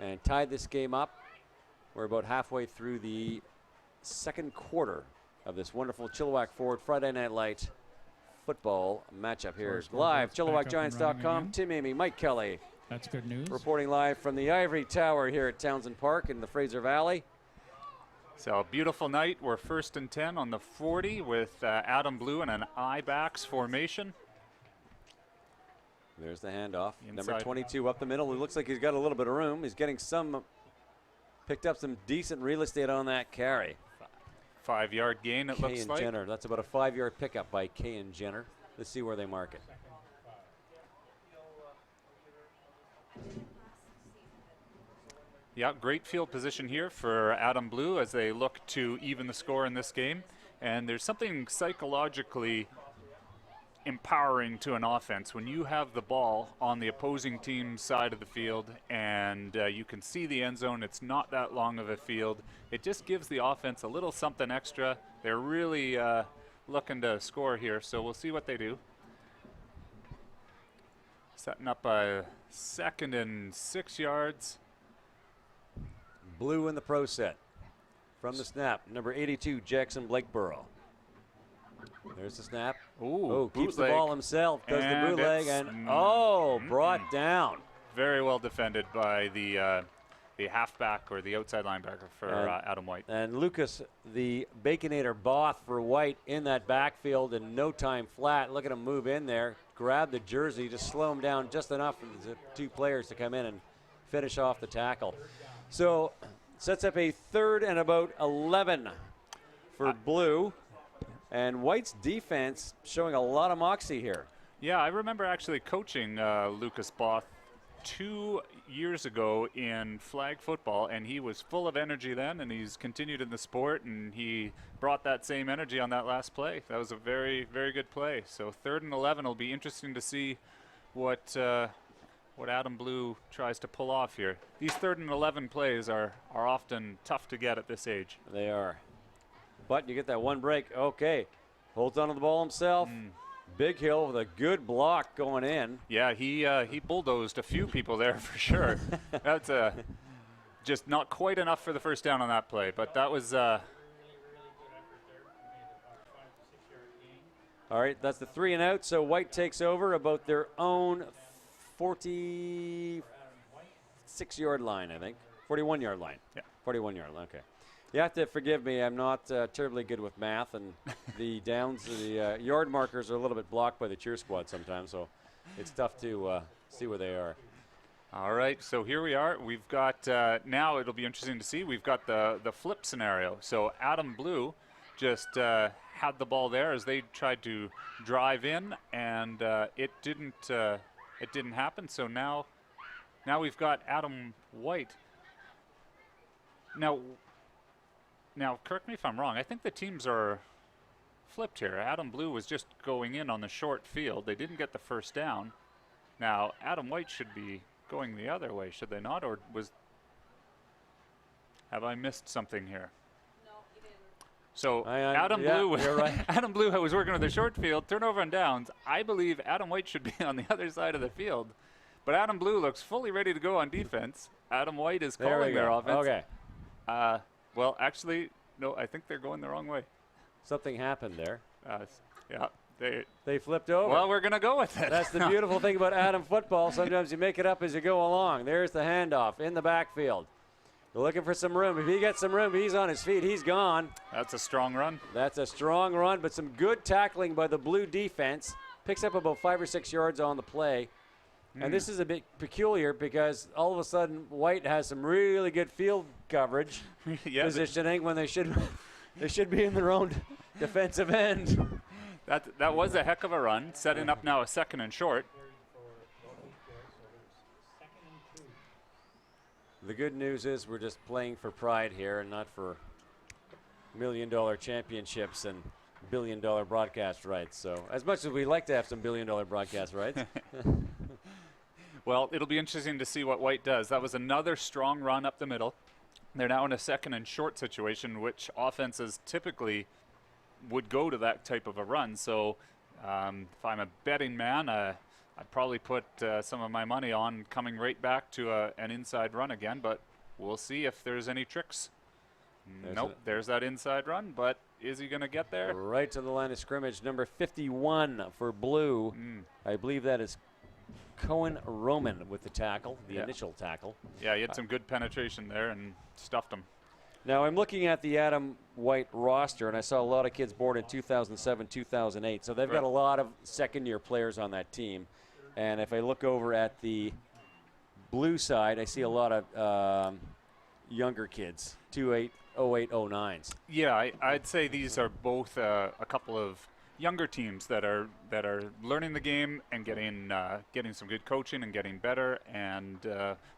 and tie this game up. We're about halfway through the 2nd quarter of this wonderful Chilliwack Ford Friday Night Light football matchup here. Live, ChilliwackGiants.com. Tim Amy, Mike Kelly. That's good news. Reporting live from the Ivory Tower here at Townsend Park in the Fraser Valley. So, a beautiful night. We're 1st and 10 on the 40 with Adam Blue in an I-backs formation. There's the handoff. Inside. Number 22 up the middle. It looks like he's got a little bit of room. He's getting picked up some decent real estate on that carry. 5-yard gain, it looks like. Jenner. That's about a 5-yard pickup by Kay and Jenner. Let's see where they mark it. Yeah, great field position here for Adam Blue as they look to even the score in this game. And there's something psychologically empowering to an offense when you have the ball on the opposing team's side of the field and you can see the end zone. It's not that long of a field. It just gives the offense a little something extra. They're really looking to score here, so we'll see what they do. Setting up a 2nd and 6 yards. Blue in the pro set. From the snap, number 82, Jackson Blakeborough. There's the snap. Ooh, keeps the ball himself. Does the bootleg and brought down. Very well defended by the halfback or the outside linebacker for Adam White. And Lucas, the Baconator Both for White in that backfield in no time flat. Look at him move in there, grab the jersey, just slow him down just enough for the 2 players to come in and finish off the tackle. So sets up a 3rd and about 11 for Blue. And White's defense showing a lot of moxie here. Yeah, I remember actually coaching Lucas Both 2 years ago in flag football, and he was full of energy then, and he's continued in the sport, and he brought that same energy on that last play. That was a very, very good play. So 3rd and 11 will be interesting to see what Adam Blue tries to pull off here. These 3rd and 11 plays are often tough to get at this age. They are. But you get that one break. Okay. Holds onto the ball himself. Big Hill with a good block going in. Yeah, he bulldozed a few people there for sure. That's just not quite enough for the 1st down on that play. But that was... All right, that's the 3 and out. So White takes over about their own 46-yard line, I think. 41-yard line. Yeah. 41-yard line, okay. You have to forgive me. I'm not terribly good with math, and the downs, the yard markers are a little bit blocked by the cheer squad sometimes, so it's tough to see where they are. All right, so here we are. We've got, now it'll be interesting to see, we've got the flip scenario. So Adam Blue just had the ball there as they tried to drive in, and it didn't happen. So now we've got Adam White. Now, correct me if I'm wrong. I think the teams are flipped here. Adam Blue was just going in on the short field. They didn't get the 1st down. Now, Adam White should be going the other way, should they not? Or have I missed something here? No, you didn't. So Adam Blue was working with the short field, turnover on downs. I believe Adam White should be on the other side of the field. But Adam Blue looks fully ready to go on defense. Adam White is calling their offense. Okay. Well, actually, no, I think they're going the wrong way. Something happened there. Yeah, they flipped over. Well, we're going to go with it. That's the beautiful thing about Adam football. Sometimes you make it up as you go along. There's the handoff in the backfield. They're looking for some room. If he gets some room, he's on his feet. He's gone. That's a strong run. That's a strong run, but some good tackling by the Blue defense. Picks up about 5 or 6 yards on the play. And this is a bit peculiar because all of a sudden White has some really good field coverage Yeah, positioning when they should be in their own defensive end. that was a heck of a run, setting up now a 2nd and short. The good news is we're just playing for pride here and not for $1 million championships and $1 billion broadcast rights. So as much as we like to have some $1 billion broadcast rights. Well, it'll be interesting to see what White does. That was another strong run up the middle. They're now in a 2nd and short situation, which offenses typically would go to that type of a run. So if I'm a betting man, I'd probably put some of my money on coming right back to an inside run again, but we'll see if there's any tricks. There's that inside run, but is he going to get there? Right to the line of scrimmage, number 51 for Blue. I believe that is Cohen Roman with the tackle, the initial tackle. Yeah, he had some good penetration there and stuffed him. Now I'm looking at the Adam White roster, and I saw a lot of kids born in 2007, 2008. So they've got a lot of second-year players on that team. And if I look over at the Blue side, I see a lot of younger kids, 08, 09s. Yeah, I'd say these are both a couple of younger teams that are learning the game and getting some good coaching and getting better. And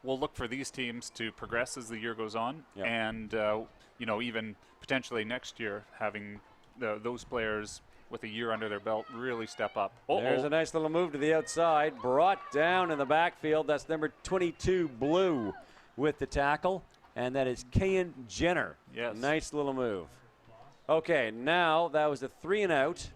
we'll look for these teams to progress as the year goes on, and even potentially next year having those players with a year under their belt really step up. There's a nice little move to the outside, brought down in the backfield. That's number 22, Blue, with the tackle, and that is Kayan Jenner. Yes. Nice little move. Okay, now that was a 3 and out.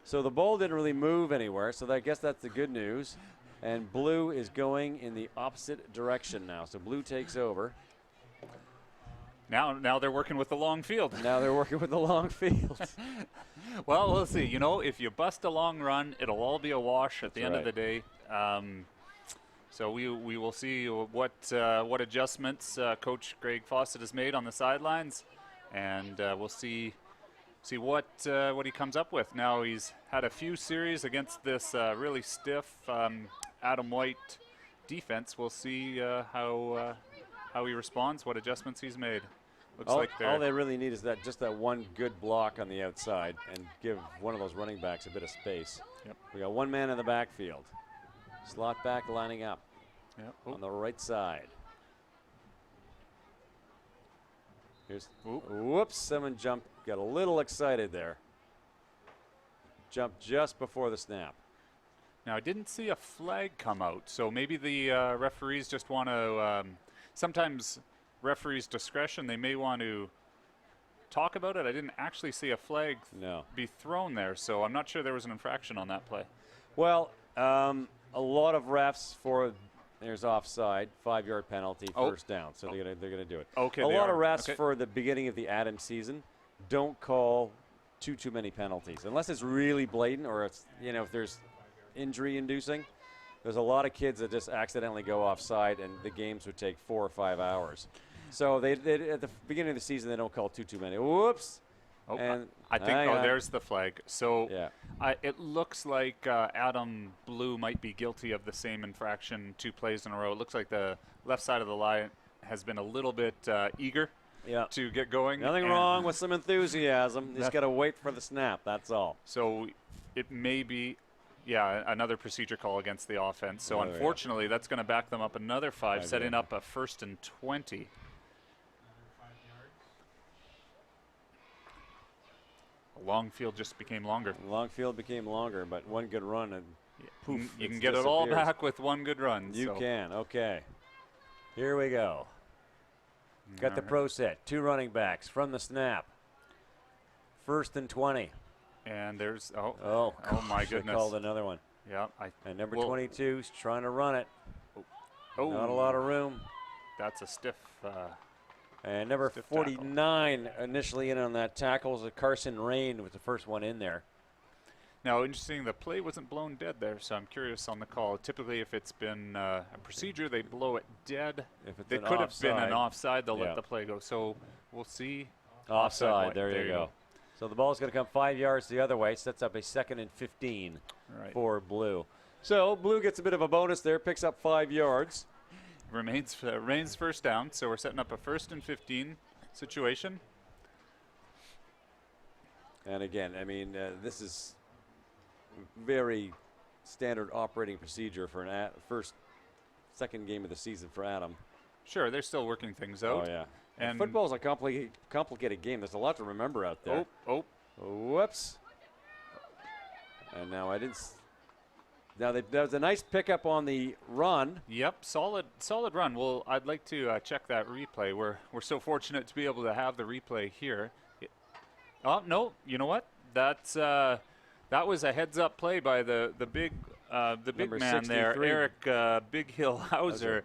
So the ball didn't really move anywhere, so I guess that's the good news. And Blue is going in the opposite direction now. So Blue takes over. Now they're working with the long field. Now they're working with the long field. Well, we'll see. If you bust a long run, it'll all be a wash at the end of the day. So we will see what adjustments Coach Greg Fawcett has made on the sidelines, and we'll see what he comes up with. Now he's had a few series against this really stiff Adam White defense. We'll see how he responds, what adjustments he's made. Looks all they really need is just that one good block on the outside and give one of those running backs a bit of space. Yep. We got one man in the backfield. Slot back lining up on the right side. Whoops, someone jumped, got a little excited there. Jumped just before the snap. Now I didn't see a flag come out, so maybe the referees just want to, sometimes referees' discretion, they may want to talk about it. I didn't actually see a flag be thrown there, so I'm not sure there was an infraction on that play. Well, a lot of refs there's offside, 5-yard penalty, first down. So they're gonna do it. Okay. A lot of refs for the beginning of the Adams season don't call too many penalties unless it's really blatant or it's if there's injury inducing. There's a lot of kids that just accidentally go offside and the games would take 4 or 5 hours. So they at the beginning of the season they don't call too many. Whoops. Oh, and I think there's the flag. So it looks like Adam Blue might be guilty of the same infraction 2 plays in a row. It looks like the left side of the line has been a little bit eager to get going. Nothing wrong with some enthusiasm. Just got to wait for the snap. That's all. So it may be, another procedure call against the offense. So unfortunately, that's going to back them up another 5, setting up a 1st and 20. Long field just became longer. Long field became longer, but one good run and poof. You can get it all back with one good run. You can. Okay. Here we go. Got the pro set. 2 running backs from the snap. 1st and 20. And there's oh my goodness. Called another one. Yeah. And number 22 is trying to run it. Oh. Not a lot of room. That's a stiff. And number 49 initially in on that tackle is Carson Rain with the first one in there. Now, interesting, the play wasn't blown dead there, so I'm curious on the call. Typically, if it's been a procedure, they blow it dead. If it's it could have been an offside, they'll let the play go. So we'll see. Offside, there you go. So the ball's going to come 5 yards the other way, sets up a 2nd and 15 for Blue. So Blue gets a bit of a bonus there, picks up 5 yards. remains first down. So we're setting up a 1st and 15 situation. And again, I mean, this is very standard operating procedure for an second game of the season for Adam. Sure, they're still working things out. Oh, yeah. And football's a complicated game. There's a lot to remember out there. Oh. Whoops. And now that was a nice pickup on the run. Yep, solid run. Well, I'd like to check that replay. We're so fortunate to be able to have the replay here. Oh no, you know what? That was a heads-up play by the big Number man 63. there, Eric Big Hill Hauser.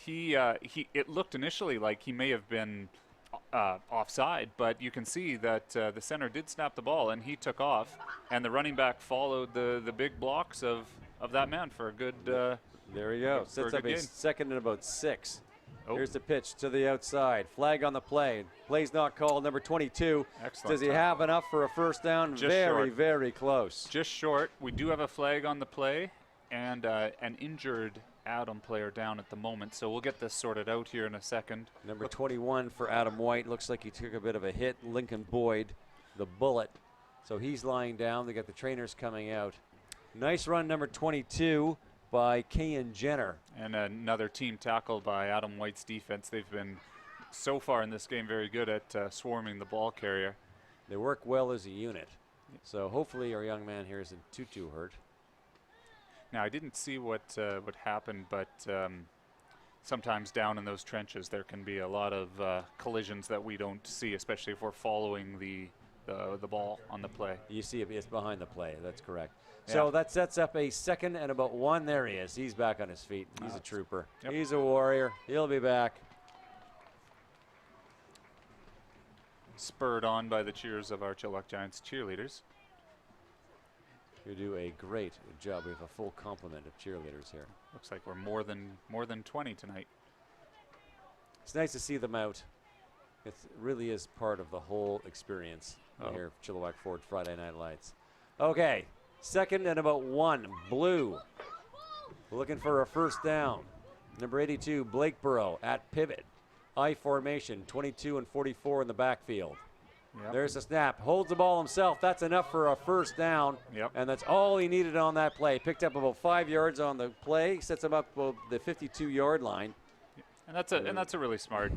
It looked initially like he may have been offside, but you can see that the center did snap the ball and he took off, and the running back followed the big blocks of that man for a good. There we go. Sets up a game. 2nd and about 6. Oh. Here's the pitch to the outside. Flag on the play. Play's not called. Number 22. Excellent. Does he have enough for a first down? Just very, short. very close. Just short. We do have a flag on the play and an injured Adam player down at the moment, so we'll get this sorted out here in a second. Number 21 for Adam White. Looks like he took a bit of a hit. Lincoln Boyd, the bullet. So he's lying down. They got the trainers coming out. Nice run, number 22 by Kayan Jenner. And another team tackle by Adam White's defense. They've been, so far in this game, very good at swarming the ball carrier. They work well as a unit. So hopefully our young man here isn't too hurt. Now, I didn't see what happened, but sometimes down in those trenches there can be a lot of collisions that we don't see, especially if we're following the ball on the play. You see it's behind the play. That's correct. Yeah. So that sets up a 2nd and about 1. There he is. He's back on his feet. He's a trooper. Yep. He's a warrior. He'll be back. Spurred on by the cheers of our Chilliwack Giants cheerleaders. You do a great job. We have a full complement of cheerleaders here. Looks like we're more than 20 tonight. It's nice to see them out. It really is part of the whole experience here at Chilliwack Ford Friday Night Lights. Okay, 2nd and about 1. Blue looking for a first down. Number 82, Blakeboro at pivot. I formation, 22 and 44 in the backfield. Yep. There's a snap. Holds the ball himself. That's enough for a first down. Yep. And that's all he needed on that play. Picked up about 5 yards on the play. Sets him up about the 52-yard line. And that's a really smart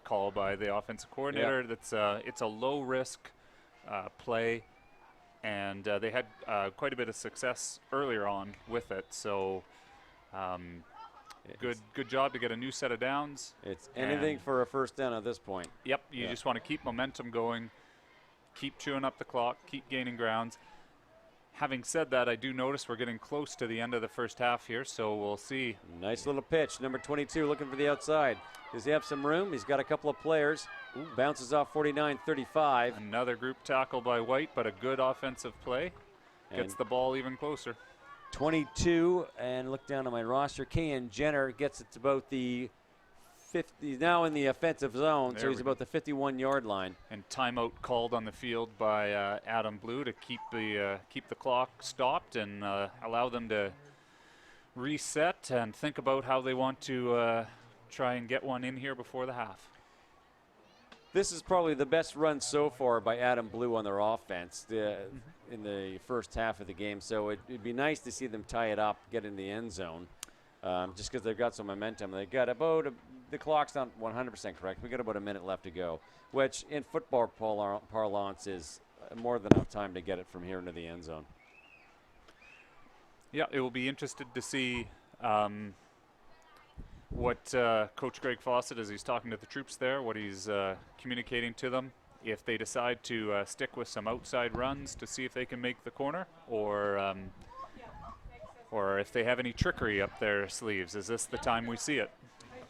call by the offensive coordinator. Yep. It's a low risk play, and they had quite a bit of success earlier on with it. So good job to get a new set of downs. It's anything And for a first down at this point. Yep, you just want to keep momentum going, keep chewing up the clock, keep gaining grounds. Having said that, I do notice we're getting close to the end of the first half here, so we'll see. Nice little pitch. Number 22 looking for the outside. Does he have some room? He's got a couple of players. Bounces off 49-35. Another group tackle by White, but a good offensive play. Gets And the ball even closer. 22, and look down on my roster. Kayan Jenner gets it to about the 50. He's now in the offensive zone, so There he's we about the 51-yard line. And timeout called on the field by Adam Blue to keep the clock stopped and allow them to reset and think about how they want to try and get one in here before the half. This is probably the best run so far by Adam Blue on their offense in the first half of the game. So it'd be nice to see them tie it up, get in the end zone, just because they've got some momentum. They got about the clock's not 100% correct. We got about a minute left to go, which in football parlance is more than enough time to get it from here into the end zone. Yeah, it will be interested to see what Coach Greg Fawcett, as he's talking to the troops there, what he's communicating to them. If they decide to stick with some outside runs to see if they can make the corner, or if they have any trickery up their sleeves. Is this the time we see it?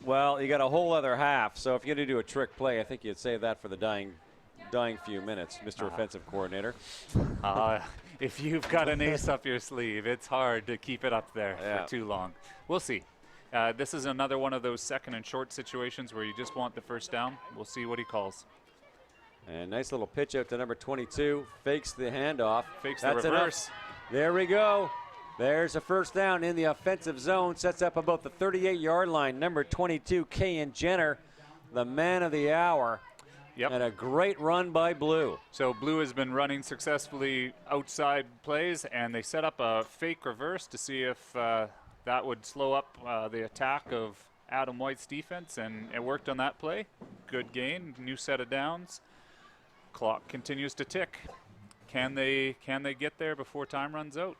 Well, you got a whole other half, so if you're going to do a trick play, I think you'd save that for the dying few minutes, Mr. Offensive Coordinator. If you've got an ace up your sleeve, it's hard to keep it up there Yeah. for too long. We'll see. This is another one of those second and short situations where you just want the first down. We'll see what he calls. And nice little pitch out to number 22. Fakes the handoff. Fakes That's the reverse. Enough. There we go. There's a first down in the offensive zone. Sets up about the 38-yard line. Number 22, Kayan Jenner, the man of the hour. Yep. And a great run by Blue. So Blue has been running successfully outside plays, and they set up a fake reverse to see if that would slow up the attack of Adam White's defense, and it worked on that play. Good gain, new set of downs. Clock continues to tick. Can they get there before time runs out?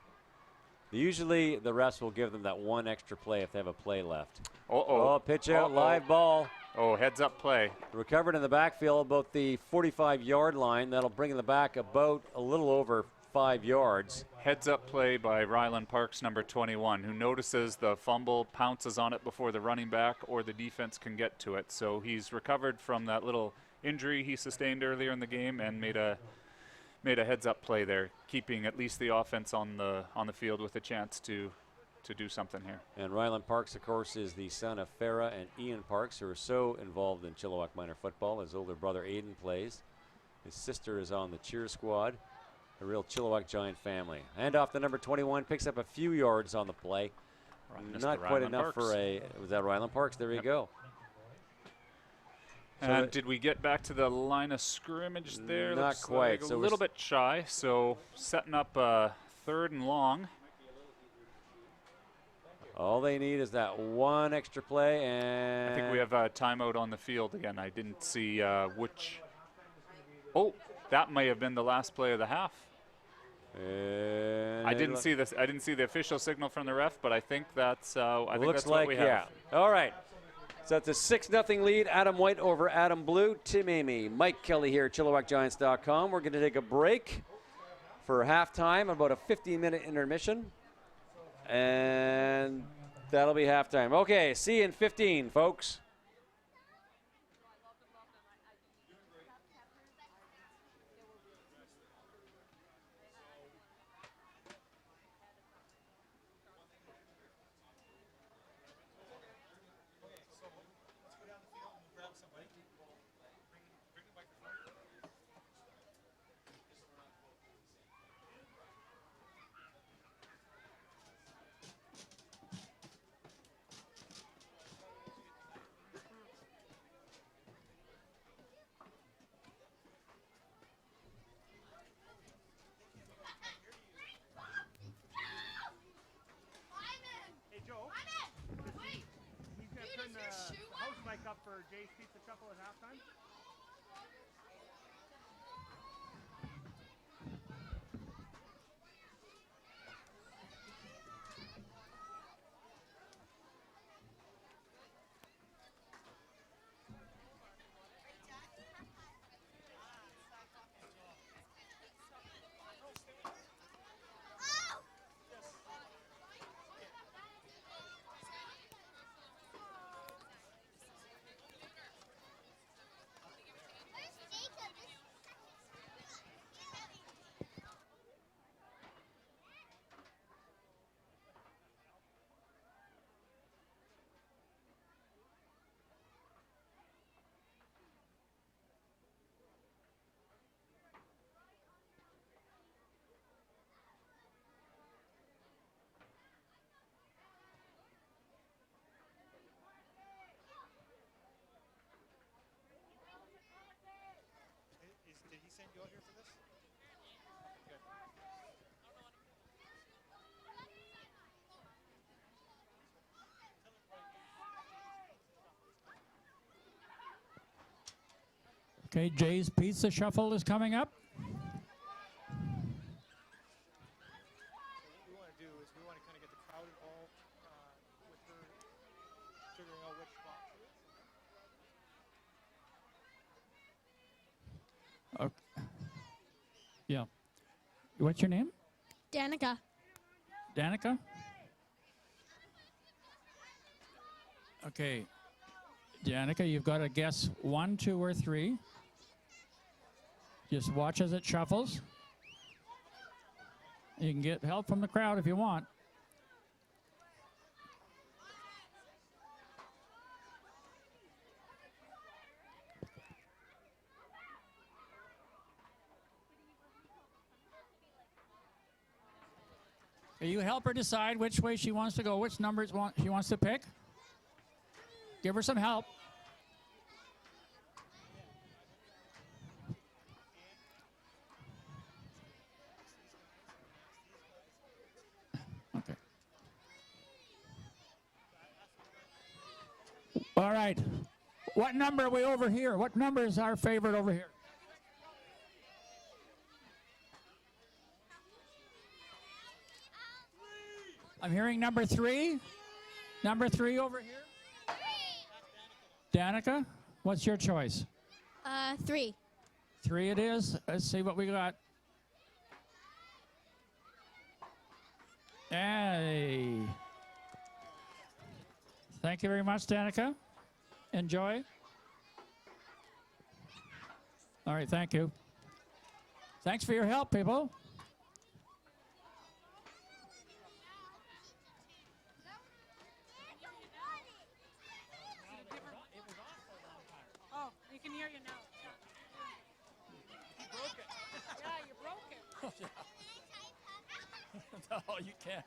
Usually the refs will give them that one extra play if they have a play left. Uh-oh. Pitch out, live ball. Oh, heads up play. Recovered in the backfield about the 45-yard line. That'll bring in the back about a little over 5 yards. Heads up play by Ryland Parks, number 21, who notices the fumble, pounces on it before the running back or the defense can get to it. So he's recovered from that little injury he sustained earlier in the game and made a heads up play there, keeping at least the offense on the field with a chance to do something here. And Ryland Parks, of course, is the son of Farah and Ian Parks, who are so involved in Chilliwack minor football. His older brother Aiden plays. His sister is on the cheer squad. A real Chilliwack Giant family. Hand off to number 21, picks up a few yards on the play. Not quite enough for was that Ryland Parks? There you go. And did we get back to the line of scrimmage there? Not Looks quite. Like So a little bit shy. So setting up 3rd and long. All they need is that one extra play, and I think we have a timeout on the field again. I didn't see which. Oh, that may have been the last play of the half. I didn't see this. I didn't see the official signal from the ref, but I think that's. I think looks that's like what we have. yeah. All right. So it's a 6-0 lead. Adam White over Adam Blue. Tim Amy, Mike Kelly here at ChilliwackGiants.com. We're going to take a break for halftime, about a 15-minute intermission. And that'll be halftime. Okay, see you in 15, folks. Up for Jay's Pizza Shuffle at halftime? Did he send you out here for this? Good. Okay, Jay's Pizza Shuffle is coming up. What we want to do is we want to kind of get the crowd involved with her figuring out which spot she is. Yeah. What's your name? Danica. Danica? Okay. Danica, you've got to guess 1, 2, or 3. Just watch as it shuffles. You can get help from the crowd if you want. You help her decide which way she wants to go, which numbers she wants to pick. Give her some help. Okay. All right. What number are we over here? What number is our favorite over here? I'm hearing number 3. Number 3 over here. Danica, what's your choice? 3. 3 it is. Let's see what we got. Hey. Thank you very much, Danica. Enjoy. All right, thank you. Thanks for your help, people. Oh, you can hear you now. You broke it. Yeah, you broke it. No, you can't.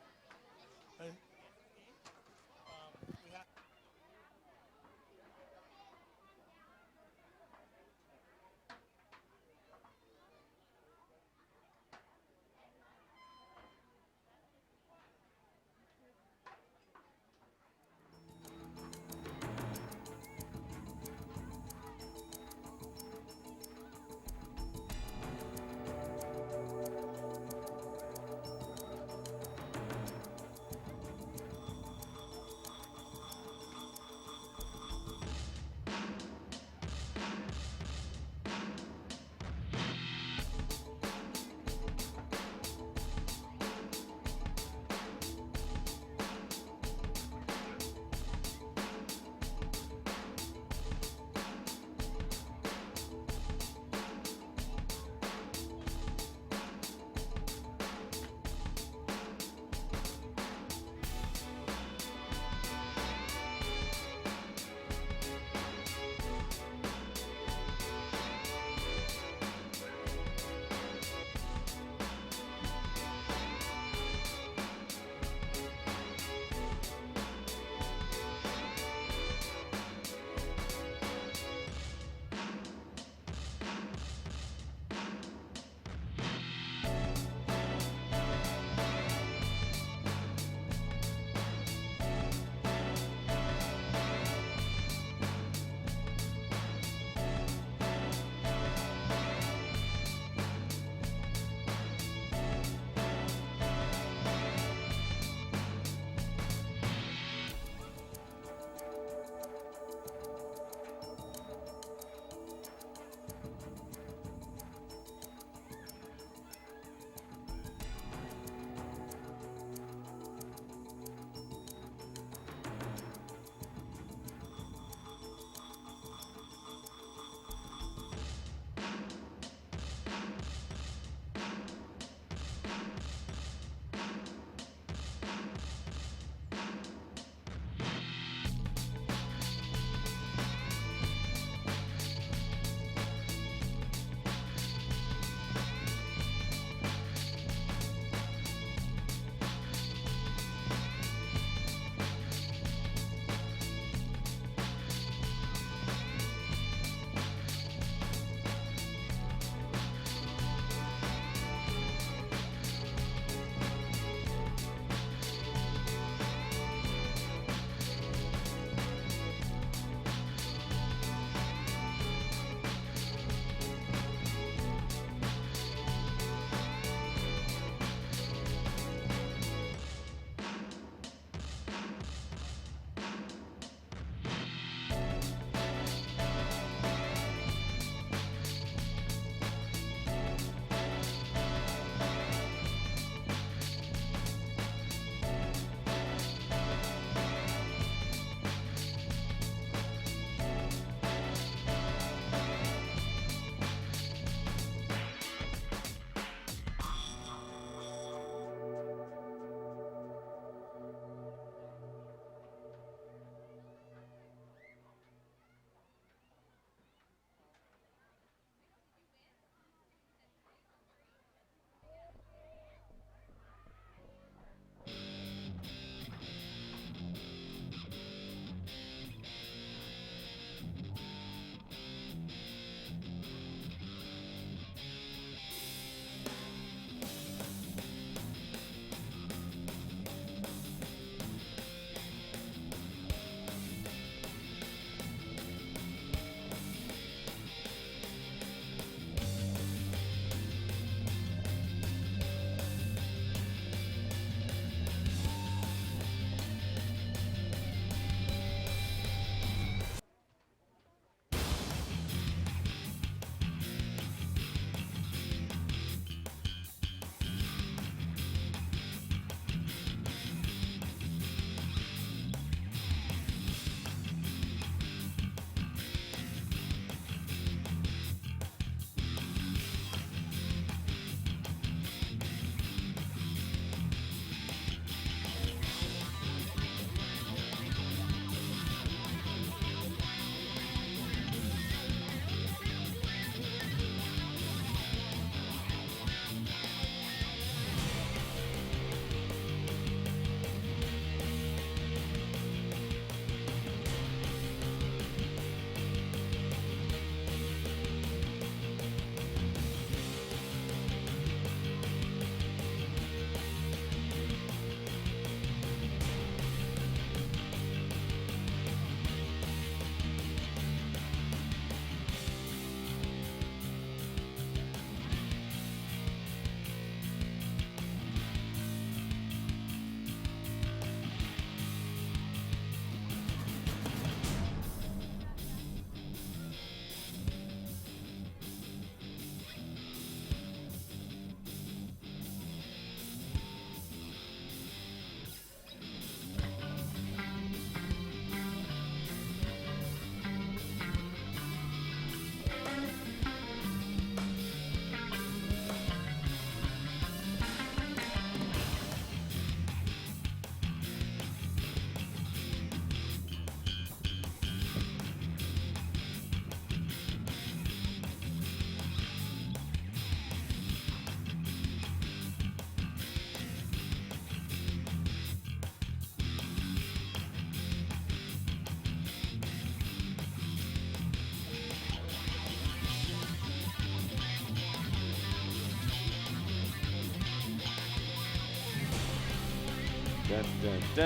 Dun, dun, dun.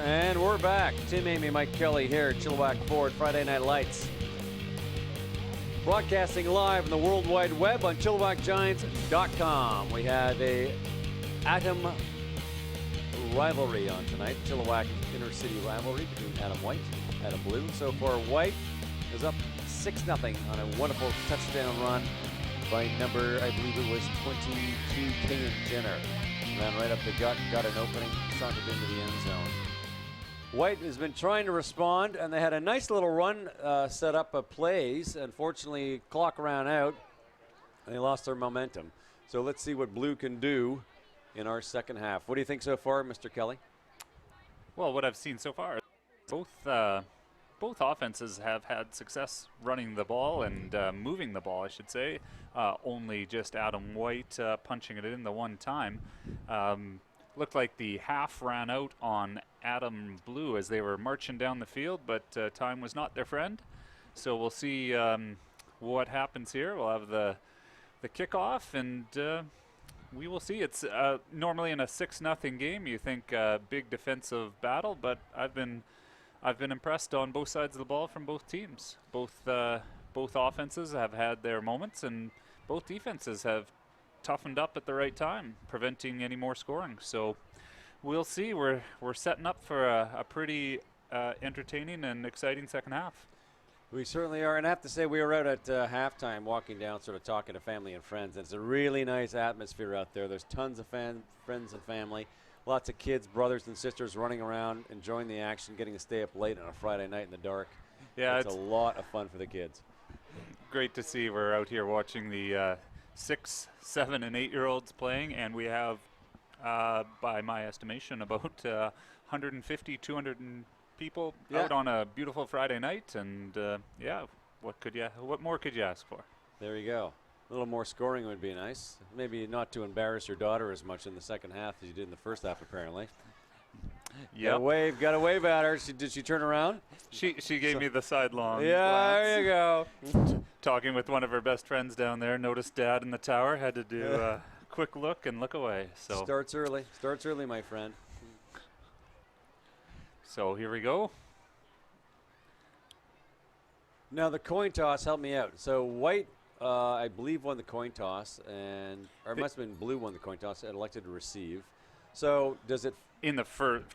And we're back. Tim, Amy, Mike Kelly here at Chilliwack Ford Friday Night Lights. Broadcasting live on the World Wide Web on ChilliwackGiants.com. We have a Atom rivalry on tonight. Chilliwack inner-city rivalry between Adam White and Adam Blue. So far, White is up 6-0 on a wonderful touchdown run by number, I believe it was 22, Kayan Jenner. Ran right up the gut, got an opening, sauntered into the end zone. White has been trying to respond, and they had a nice little run set up of plays. Unfortunately, clock ran out, and they lost their momentum. So let's see what Blue can do in our second half. What do you think so far, Mr. Kelly? Well, what I've seen so far, both offenses have had success running the ball and moving the ball, I should say. Only just Adam White punching it in the one time. Looked like the half ran out on Adam Blue as they were marching down the field, but time was not their friend. So we'll see what happens here. We'll have the kickoff, and we will see. It's normally in a 6-0 game, you think big defensive battle, but I've been impressed on both sides of the ball from both teams. Both offenses have had their moments, and both defenses have toughened up at the right time, preventing any more scoring. So we'll see. We're setting up for a pretty entertaining and exciting second half. We certainly are, and I have to say we were out at halftime walking down, sort of talking to family and friends, and it's a really nice atmosphere out there. There's tons of friends and family, lots of kids, brothers and sisters running around, enjoying the action, getting to stay up late on a Friday night in the dark. Yeah, it's a lot of fun for the kids. Great to see. We're out here watching the 6, 7, and 8-year-olds playing, and we have, by my estimation, about 150, 200 people out on a beautiful Friday night, and what more could you ask for? There you go. A little more scoring would be nice. Maybe not to embarrass your daughter as much in the second half as you did in the first half, apparently. Yeah. Got to wave at her. Did she turn around? She gave me the sidelong Yeah, glance. there you go. Talking with one of her best friends down there, noticed Dad in the tower, had to do a quick look and look away. So Starts early, my friend. So here we go. Now the coin toss, help me out. So White, I believe, won the coin toss, or it must have been Blue won the coin toss and elected to receive. So does it In the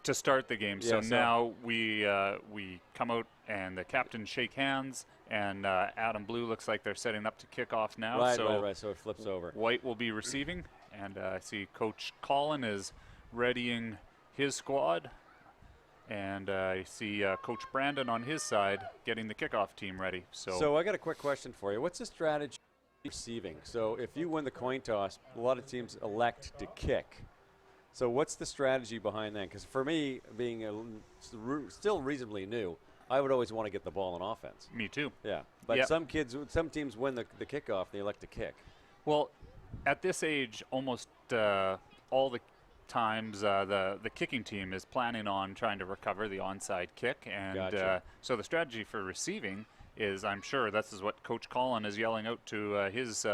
to start the game. Yeah, so now we come out and the captains shake hands, and Adam Blue looks like they're setting up to kick off now. Right. So it flips over. White will be receiving, and I see Coach Colin is readying his squad. And I see Coach Brandon on his side getting the kickoff team ready. So I got a quick question for you. What's the strategy receiving? So if you win the coin toss, a lot of teams elect to kick. So what's the strategy behind that? Because for me, being still reasonably new, I would always want to get the ball in offense. Me too. Yeah, but some teams win the kickoff, they elect to kick. Well, at this age, almost all the times the kicking team is planning on trying to recover the onside kick, and Gotcha. So the strategy for receiving is, I'm sure this is what Coach Colin is yelling out to his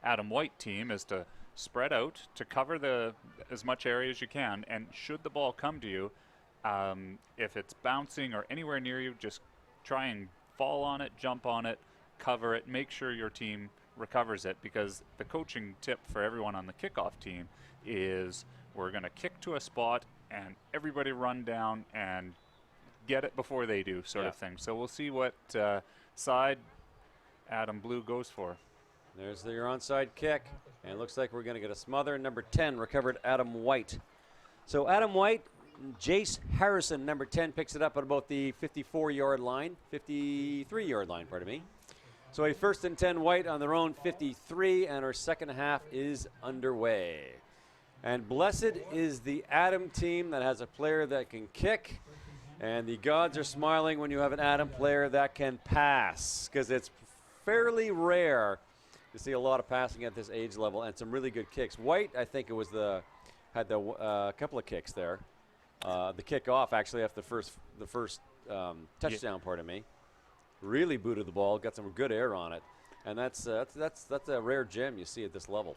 Adam White team, is to spread out to cover as much area as you can, and should the ball come to you, if it's bouncing or anywhere near you, just try and fall on it, jump on it, cover it, make sure your team recovers it, because the coaching tip for everyone on the kickoff team is we're going to kick to a spot and everybody run down and get it before they do, sort of thing. So we'll see what side Adam Blue goes for. There's your onside kick, and it looks like we're going to get a smother. Number 10 recovered Adam White. So Adam White, Jace Harrison, number 10, picks it up at about the 53-yard line, pardon me. So a 1st and 10 White on their own 53, and our second half is underway. And blessed is the Adam team that has a player that can kick, and the gods are smiling when you have an Adam player that can pass, because it's fairly rare to see a lot of passing at this age level and some really good kicks. White, I think it was had the couple of kicks there. The kickoff actually after the first touchdown, pardon me. Really booted the ball, got some good air on it, and that's a rare gem you see at this level.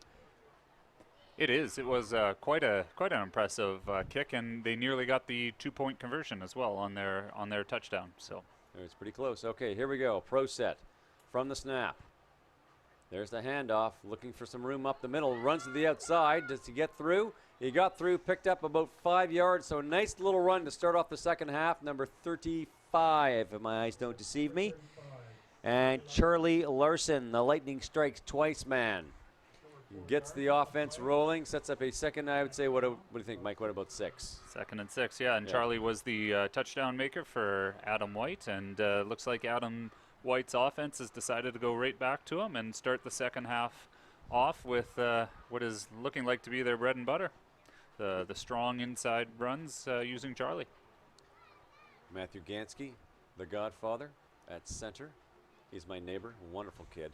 It is. It was quite an impressive kick, and they nearly got the 2-point conversion as well on their touchdown. So it was pretty close. Okay, here we go. Pro set from the snap. There's the handoff, looking for some room up the middle. Runs to the outside. Does he get through? He got through, picked up about 5 yards. So a nice little run to start off the second half. Number 35, if my eyes don't deceive me. And Charlie Larson, the lightning strikes twice man. Gets the offense rolling, sets up a second, I would say. What do you think, Mike? What about 6? 2nd and 6, yeah. And Charlie was the touchdown maker for Adam White. And looks like Adam White's offense has decided to go right back to him and start the second half off with what is looking like to be their bread and butter. The strong inside runs using Charlie. Matthew Gansky, the Godfather, at center. He's my neighbor, wonderful kid.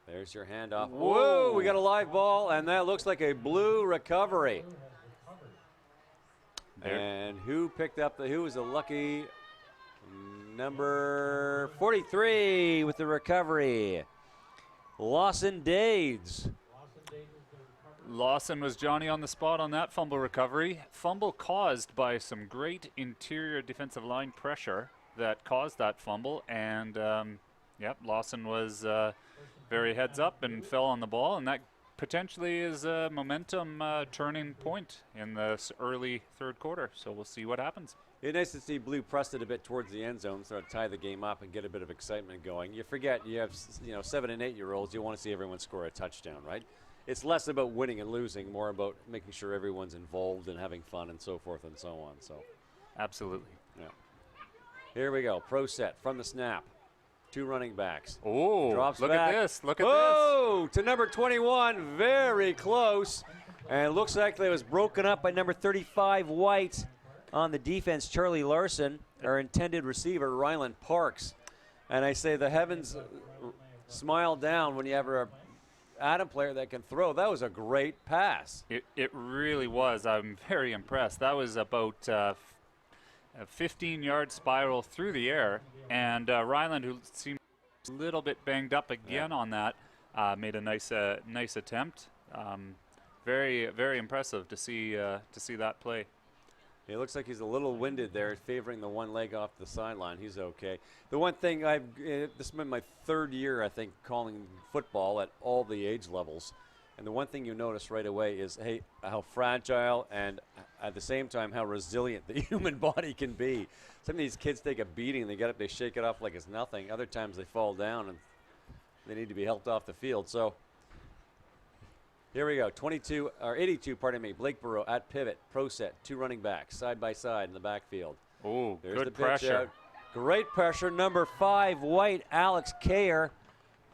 There's your handoff. Whoa, we got a live ball, and that looks like a blue recovery. There. And who picked up who was the lucky number 43 with the recovery? Lawson Dades. Lawson was Johnny on the spot on that fumble recovery. Fumble caused by some great interior defensive line pressure that caused that fumble. And, Lawson was very heads up and fell on the ball. And that potentially is a momentum turning point in this early third quarter. So we'll see what happens. It's nice to see Blue press it a bit towards the end zone, sort of tie the game up and get a bit of excitement going. You forget you have 7 and 8 year olds. You want to see everyone score a touchdown, right? It's less about winning and losing, more about making sure everyone's involved and having fun and so forth and so on. So, absolutely. Yeah. Here we go. Pro set from the snap. 2 running backs. Oh, drops look back. at this. Look at this. To number 21. Very close. And it looks like it was broken up by number 35, White. On the defense, Charlie Larson, our intended receiver, Ryland Parks. And I say the heavens smile down when you have a Adam player that can throw. That was a great pass. It really was. I'm very impressed. That was about a 15-yard spiral through the air, and Ryland, who seemed a little bit banged up again on that, made a nice attempt. Very, very impressive to see that play. It looks like he's a little winded there, favoring the one leg off the sideline. He's okay. The one thing this has been my 3rd year, I think, calling football at all the age levels. And the one thing you notice right away is, hey, how fragile and at the same time how resilient the human body can be. Some of these kids take a beating, they get up, they shake it off like it's nothing. Other times they fall down and they need to be helped off the field. So here we go, 82, Blakeboro at pivot, pro set, 2 running backs, side by side in the backfield. Oh, there's good the pitch pressure. Out. Great pressure, number 5, White, Alex Kayer,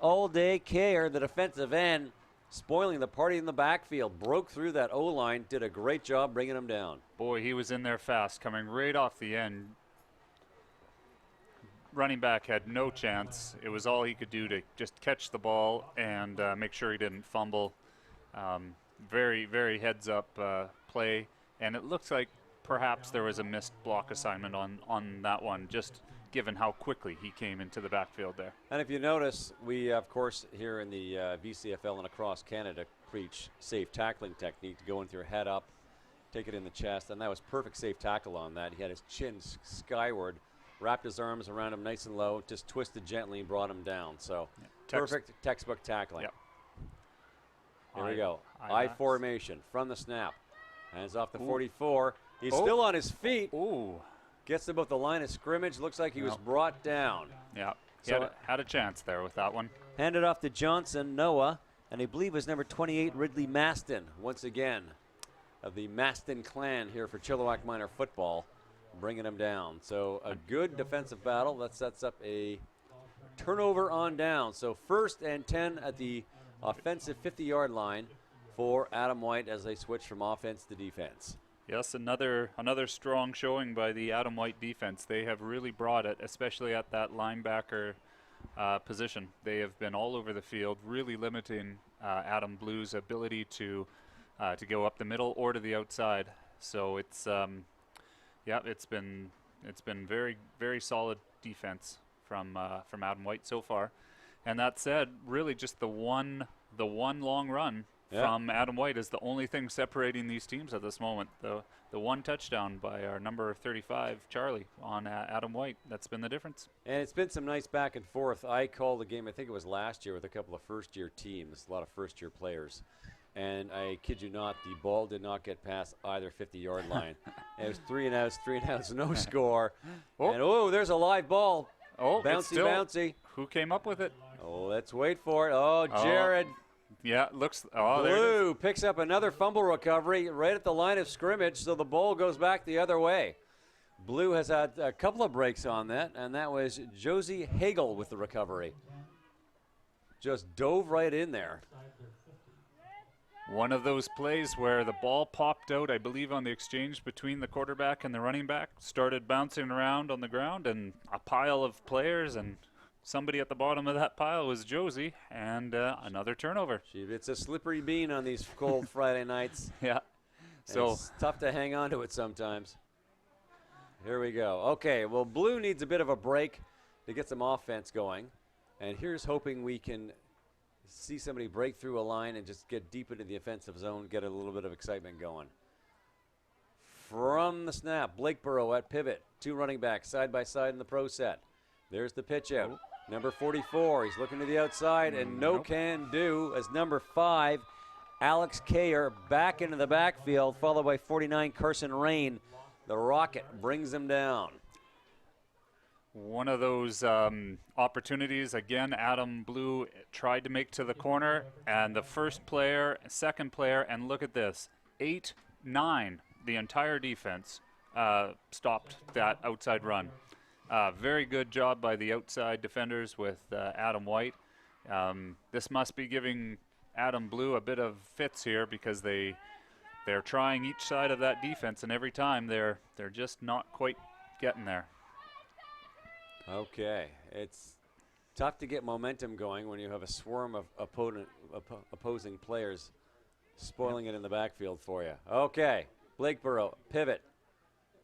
all day Kayer, the defensive end, spoiling the party in the backfield, broke through that O-line, did a great job bringing him down. Boy, he was in there fast, coming right off the end. Running back had no chance. It was all he could do to just catch the ball and make sure he didn't fumble. Very, very heads-up play, and it looks like perhaps there was a missed block assignment on that one, just given how quickly he came into the backfield there. And if you notice, we, of course, here in the VCFL and across Canada, preach safe tackling technique, to go with your head up, take it in the chest, and that was perfect safe tackle on that. He had his chin skyward, wrapped his arms around him nice and low, just twisted gently and brought him down. So perfect textbook tackling. Yep. Here we go. I formation from the snap. Hands off the 44. He's still on his feet. Ooh. Gets to about the line of scrimmage. Looks like he was brought down. Yeah. He So had a chance there with that one. handed off to Johnson, Noah, and I believe it was number 28, Ridley Maston, once again, of the Maston clan here for Chilliwack Minor football, bringing him down. So a good defensive battle. That sets up a turnover on down. So 1st and 10 at the offensive 50-yard line for Adam White as they switch from offense to defense. Yes, another strong showing by the Adam White defense. They have really brought it, especially at that linebacker position. They have been all over the field, really limiting Adam Blue's ability to go up the middle or to the outside. So it's it's been very, very solid defense from Adam White so far. And that said, really just the one long run from Adam White is the only thing separating these teams at this moment. The one touchdown by our number 35, Charlie, on Adam White. That's been the difference. And it's been some nice back and forth. I called the game, I think it was last year, with a couple of first-year teams, a lot of first-year players. And I kid you not, the ball did not get past either 50-yard line. And it was 3 and outs, no score. And there's a live ball. Oh, bouncy. Who came up with it? Oh, let's wait for it. Oh, Jared. Yeah, looks. Oh, there it is. Blue picks up another fumble recovery right at the line of scrimmage, so the ball goes back the other way. Blue has had a couple of breaks on that, and that was Josie Hagel with the recovery. Just dove right in there. One of those plays where the ball popped out, I believe, on the exchange between the quarterback and the running back, started bouncing around on the ground, and a pile of players, and somebody at the bottom of that pile was Josie, and another turnover. It's a slippery bean on these cold Friday nights. Yeah. So it's tough to hang on to it sometimes. Here we go. Okay, well, Blue needs a bit of a break to get some offense going, and here's hoping we can see somebody break through a line and just get deep into the offensive zone, get a little bit of excitement going. From the snap, Blakeborough at pivot. 2 running backs side by side in the pro set. There's the pitch out. Number 44, he's looking to the outside, and no can do as number 5, Alex Kayer, back into the backfield, followed by 49, Carson Rain. The Rocket brings him down. one of those opportunities, again, Adam Blue tried to make to the corner, and the first player, second player, and look at this, 8-9, the entire defense stopped that outside run. Very good job by the outside defenders with Adam White. This must be giving Adam Blue a bit of fits here because they're trying each side of that defense, and every time they're just not quite getting there. Okay, it's tough to get momentum going when you have a swarm of opposing players spoiling it in the backfield for you. Okay, Blakeborough, pivot.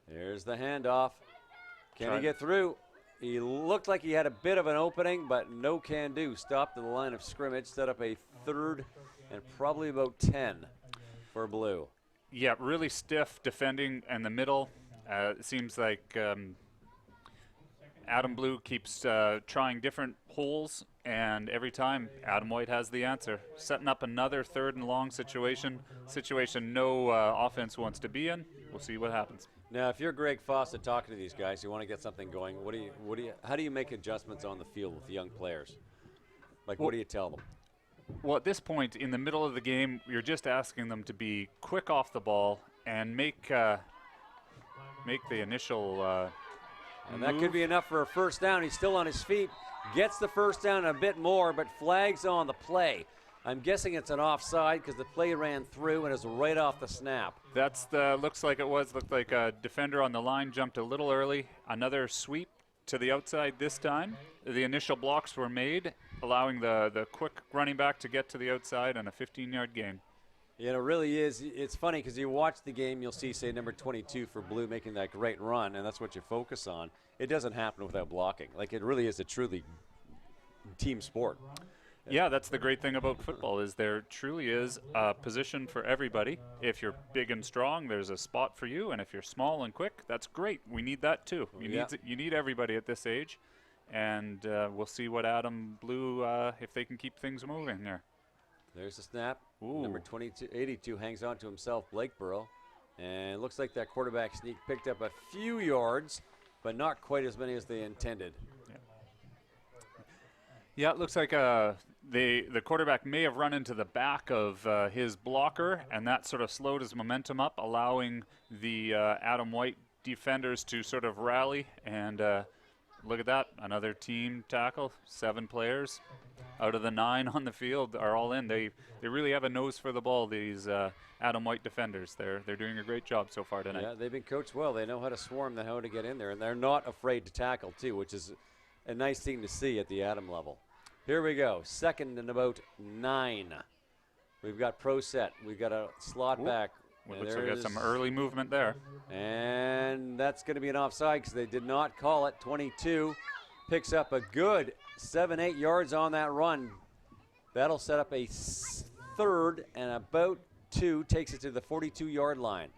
Here's the handoff. Can he get through? He looked like he had a bit of an opening, but no can do. Stopped at the line of scrimmage, set up a third and probably about 10 for Blue. Yeah, really stiff defending in the middle. It seems like Adam Blue keeps trying different holes, and every time Adam White has the answer. Setting up another third and long situation no offense wants to be in. We'll see what happens. Now, if you're Greg Fawcett talking to these guys, you want to get something going. How do you make adjustments on the field with young players? Like, what do you tell them? Well, at this point in the middle of the game, you're just asking them to be quick off the ball and make the initial and that could be enough for a first down. He's still on his feet, gets the first down a bit more, but flags on the play. I'm guessing it's an offside because the play ran through and is right off the snap. Looked like a defender on the line jumped a little early. Another sweep to the outside this time. The initial blocks were made, allowing the quick running back to get to the outside on a 15-yard gain. Yeah, it really is. It's funny because you watch the game, you'll see, say, number 22 for Blue making that great run, and that's what you focus on. It doesn't happen without blocking. Like, it really is a truly team sport. Yeah, that's the great thing about football is there truly is a position for everybody. If you're big and strong, there's a spot for you, and if you're small and quick, that's great. We need that too. You need everybody at this age, and we'll see what Adam Blue, if they can keep things moving there. There's the snap. Ooh. Number 82 hangs on to himself, Blakeborough, and it looks like that quarterback sneak picked up a few yards, but not quite as many as they intended. Yeah, it looks like the quarterback may have run into the back of his blocker, and that sort of slowed his momentum up, allowing the Adam White defenders to sort of rally. And look at that, another team tackle, 7 players out of the 9 on the field are all in. They really have a nose for the ball, these Adam White defenders. They're doing a great job so far tonight. Yeah, they've been coached well. They know how to swarm, they know how to get in there, and they're not afraid to tackle too, which is a nice thing to see at the Adam level. Here we go, second and about 9. We've got pro set. We've got a slot back. Well, looks like we got some early movement there. And that's going to be an offside because they did not call it. 22 picks up a good 7-8 yards on that run. That'll set up a third and about 2, takes it to the 42-yard line.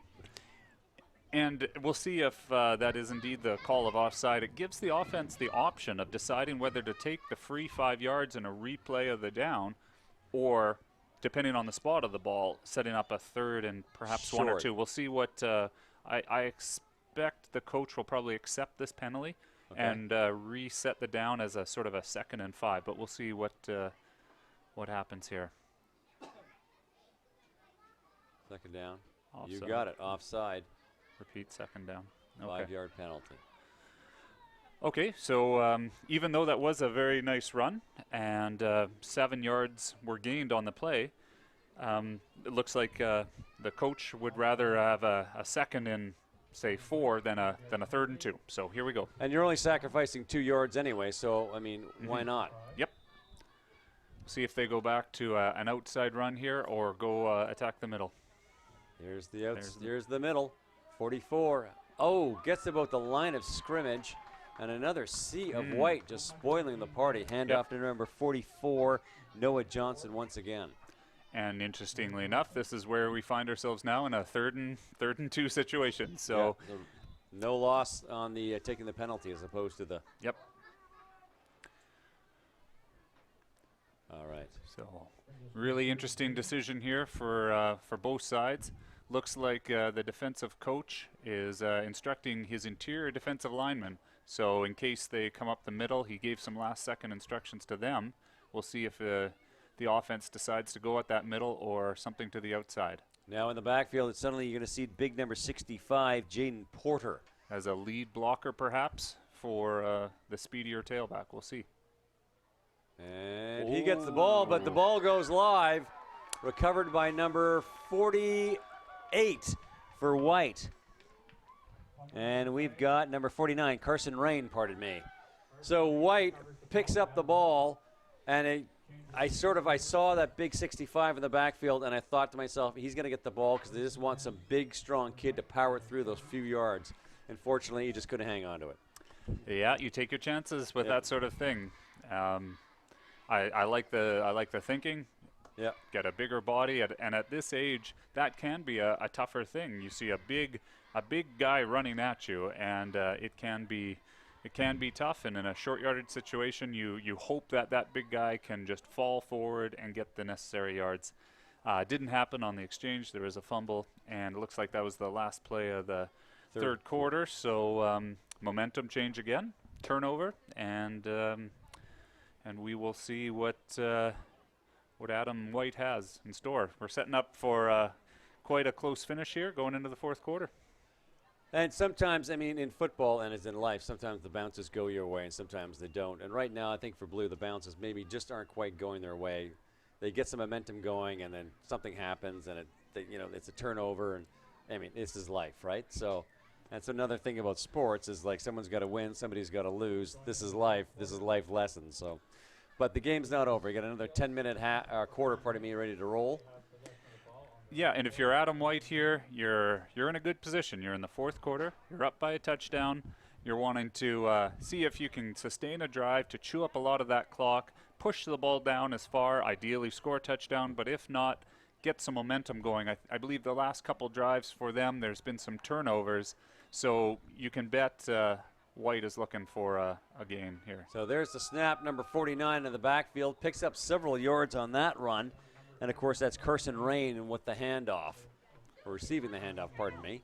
And we'll see if that is indeed the call of offside. It gives the offense the option of deciding whether to take the free 5 yards in a replay of the down, or, depending on the spot of the ball, setting up a third and perhaps 1 or Short. 2. We'll see what I expect the coach will probably accept this penalty and reset the down as a sort of a 2nd and 5. But we'll see what happens here. Second down. Offside. You got it. Offside. Repeat 2nd down. Okay. 5-yard penalty. Okay, so even though that was a very nice run and 7 yards were gained on the play, it looks like the coach would rather have a 2nd and, say, 4 than a 3rd and 2. So here we go. And you're only sacrificing 2 yards anyway, so, I mean, why not? Yep. See if they go back to an outside run here or go attack the middle. Here's the middle. 44. Oh, gets about the line of scrimmage. And another sea of white just spoiling the party. Handoff to number 44, Noah Johnson once again. And interestingly enough, this is where we find ourselves now in a 3rd and 2 situation. So no loss on the taking the penalty as opposed to the. Yep. All right. So really interesting decision here for both sides. Looks like the defensive coach is instructing his interior defensive linemen. So in case they come up the middle, he gave some last-second instructions to them. We'll see if the offense decides to go at that middle or something to the outside. Now in the backfield, it's suddenly you're going to see big number 65, Jaden Porter. As a lead blocker, perhaps, for the speedier tailback. We'll see. And he gets the ball, but the ball goes live. Recovered by number 48 for White. And we've got number 49, Carson Rain, pardon me. So White picks up the ball, and I saw that big 65 in the backfield, and I thought to myself, he's going to get the ball because they just want some big, strong kid to power through those few yards. Unfortunately, he just couldn't hang on to it. Yeah, you take your chances with that sort of thing. I like the thinking. Yep. Get a bigger body, and at this age, that can be a tougher thing. You see a big guy running at you, and it can be tough. And in a short yardage situation, you hope that big guy can just fall forward and get the necessary yards. Didn't happen on the exchange. There was a fumble, and it looks like that was the last play of the third quarter. So momentum change again, turnover, and we will see what Adam White has in store. We're setting up for quite a close finish here going into the fourth quarter. And sometimes, I mean, in football and as in life, sometimes the bounces go your way and sometimes they don't. And right now, I think for Blue, the bounces maybe just aren't quite going their way. They get some momentum going, and then something happens, and it's a turnover. And I mean, this is life, right? So that's another thing about sports is like someone's got to win, somebody's got to lose. This is life. This is life lessons. So, but the game's not over. You got another 10-minute quarter, ready to roll. Yeah, and if you're Adam White here, you're in a good position. You're in the fourth quarter. You're up by a touchdown. You're wanting to see if you can sustain a drive to chew up a lot of that clock, push the ball down as far, ideally score a touchdown, but if not, get some momentum going. I believe the last couple drives for them, there's been some turnovers, so you can bet White is looking for a gain here. So there's the snap, number 49 in the backfield, picks up several yards on that run. And, of course, that's Carson Rain with the handoff, or receiving the handoff, pardon me.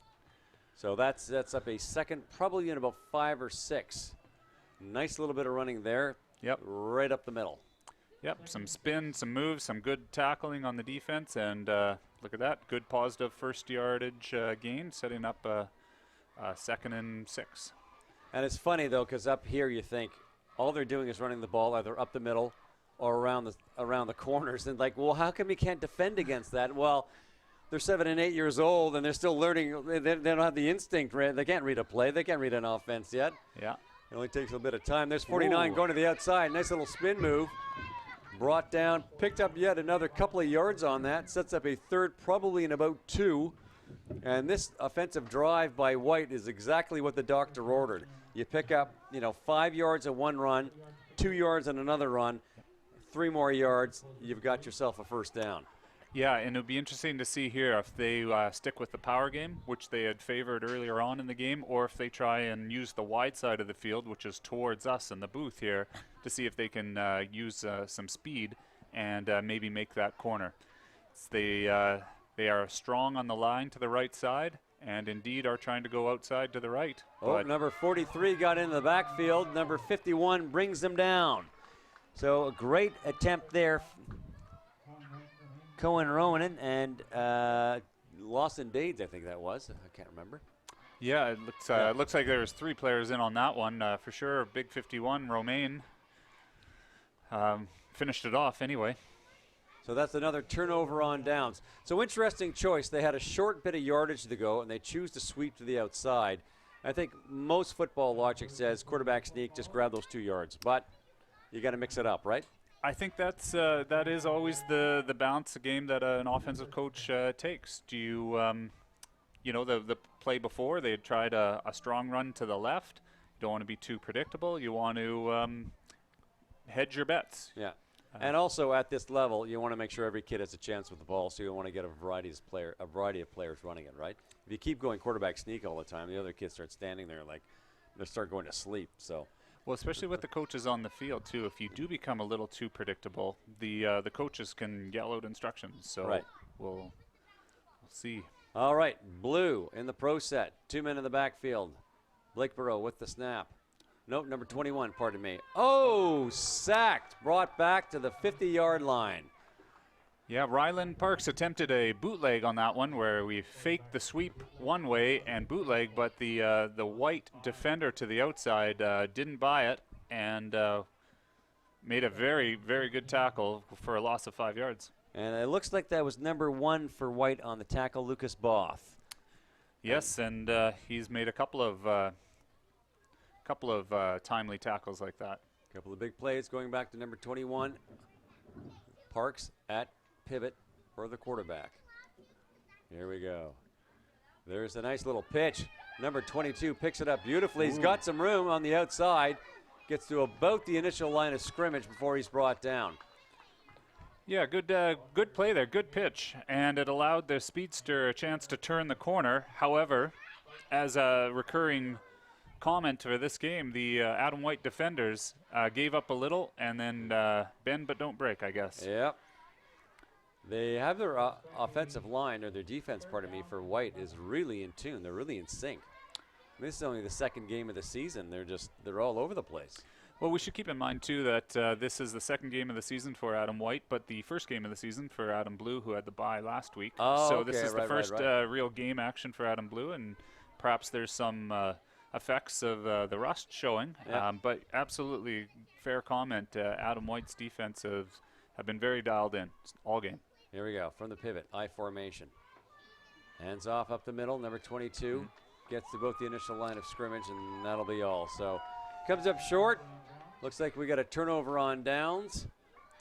So that's up a second, probably in about 5 or 6. Nice little bit of running there. Yep. Right up the middle. Yep, some spin, some moves, some good tackling on the defense, and look at that, good positive first yardage gain, setting up a 2nd and 6. And it's funny, though, because up here you think all they're doing is running the ball either up the middle or around the corners, and like, well, how come you can't defend against that? Well, they're 7 and 8 years old, and they're still learning. They don't have the instinct. They can't read a play. They can't read an offense yet. Yeah. It only takes a bit of time. There's 49 going to the outside. Nice little spin move. Brought down, picked up yet another couple of yards on that. Sets up a third, probably in about 2. And this offensive drive by White is exactly what the doctor ordered. You pick up, 5 yards on one run, 2 yards on another run. 3 more yards, you've got yourself a first down. Yeah, and it'll be interesting to see here if they stick with the power game, which they had favored earlier on in the game, or if they try and use the wide side of the field, which is towards us in the booth here, to see if they can use some speed and maybe make that corner. They are strong on the line to the right side, and indeed are trying to go outside to the right. Oh, number 43 got into the backfield. Number 51 brings them down. So a great attempt there. Cohen Rowan and Lawson Dades, I think that was. I can't remember. Yeah, it looks like there's 3 players in on that one for sure. Big 51, Romaine, finished it off anyway. So that's another turnover on downs. So interesting choice. They had a short bit of yardage to go, and they choose to sweep to the outside. I think most football logic says quarterback sneak, just grab those 2 yards. But you got to mix it up, right? I think that is always the balance of game that an offensive coach takes. Do you, the play before they had tried a strong run to the left. You don't want to be too predictable. You want to hedge your bets. Yeah. And also at this level, you want to make sure every kid has a chance with the ball, so you want to get a variety of players running it, right? If you keep going quarterback sneak all the time, the other kids start standing there like they start going to sleep. So. Well, especially with the coaches on the field too. If you do become a little too predictable, the coaches can yell out instructions. So right. We'll see. All right, Blue in the pro set. 2 men in the backfield. Blake Burrow with the snap. Nope, number 21, pardon me. Oh, sacked, brought back to the 50-yard line. Yeah, Ryland Parks attempted a bootleg on that one where we faked the sweep one way and bootleg, but the white defender to the outside didn't buy it and made a very, very good tackle for a loss of 5 yards. And it looks like that was number 1 for white on the tackle, Lucas Both. Yes, and he's made a couple of timely tackles like that. A couple of big plays going back to number 21. Parks at pivot for the quarterback. Here we go. There's a nice little pitch. Number 22 picks it up beautifully. He's got some room on the outside. Gets to about the initial line of scrimmage before he's brought down. Yeah, good play there, good pitch. And it allowed the speedster a chance to turn the corner. However, as a recurring comment for this game, the Adam White defenders gave up a little and then bend but don't break, I guess. Yep. They have their offensive line, or their defense, pardon me, for White is really in tune. They're really in sync. I mean, this is only the second game of the season. They're all over the place. Well, we should keep in mind, too, that this is the second game of the season for Adam White, but the first game of the season for Adam Blue, who had the bye last week. Oh, so okay, this is right, the first right. real game action for Adam Blue, and perhaps there's some effects of the rust showing. Yep. But absolutely fair comment. Adam White's defense have been very dialed in all game. Here we go, from the pivot, I formation. Hands off up the middle, number 22. Gets to both the initial line of scrimmage, and that'll be all. So comes up short. Looks like we got a turnover on downs.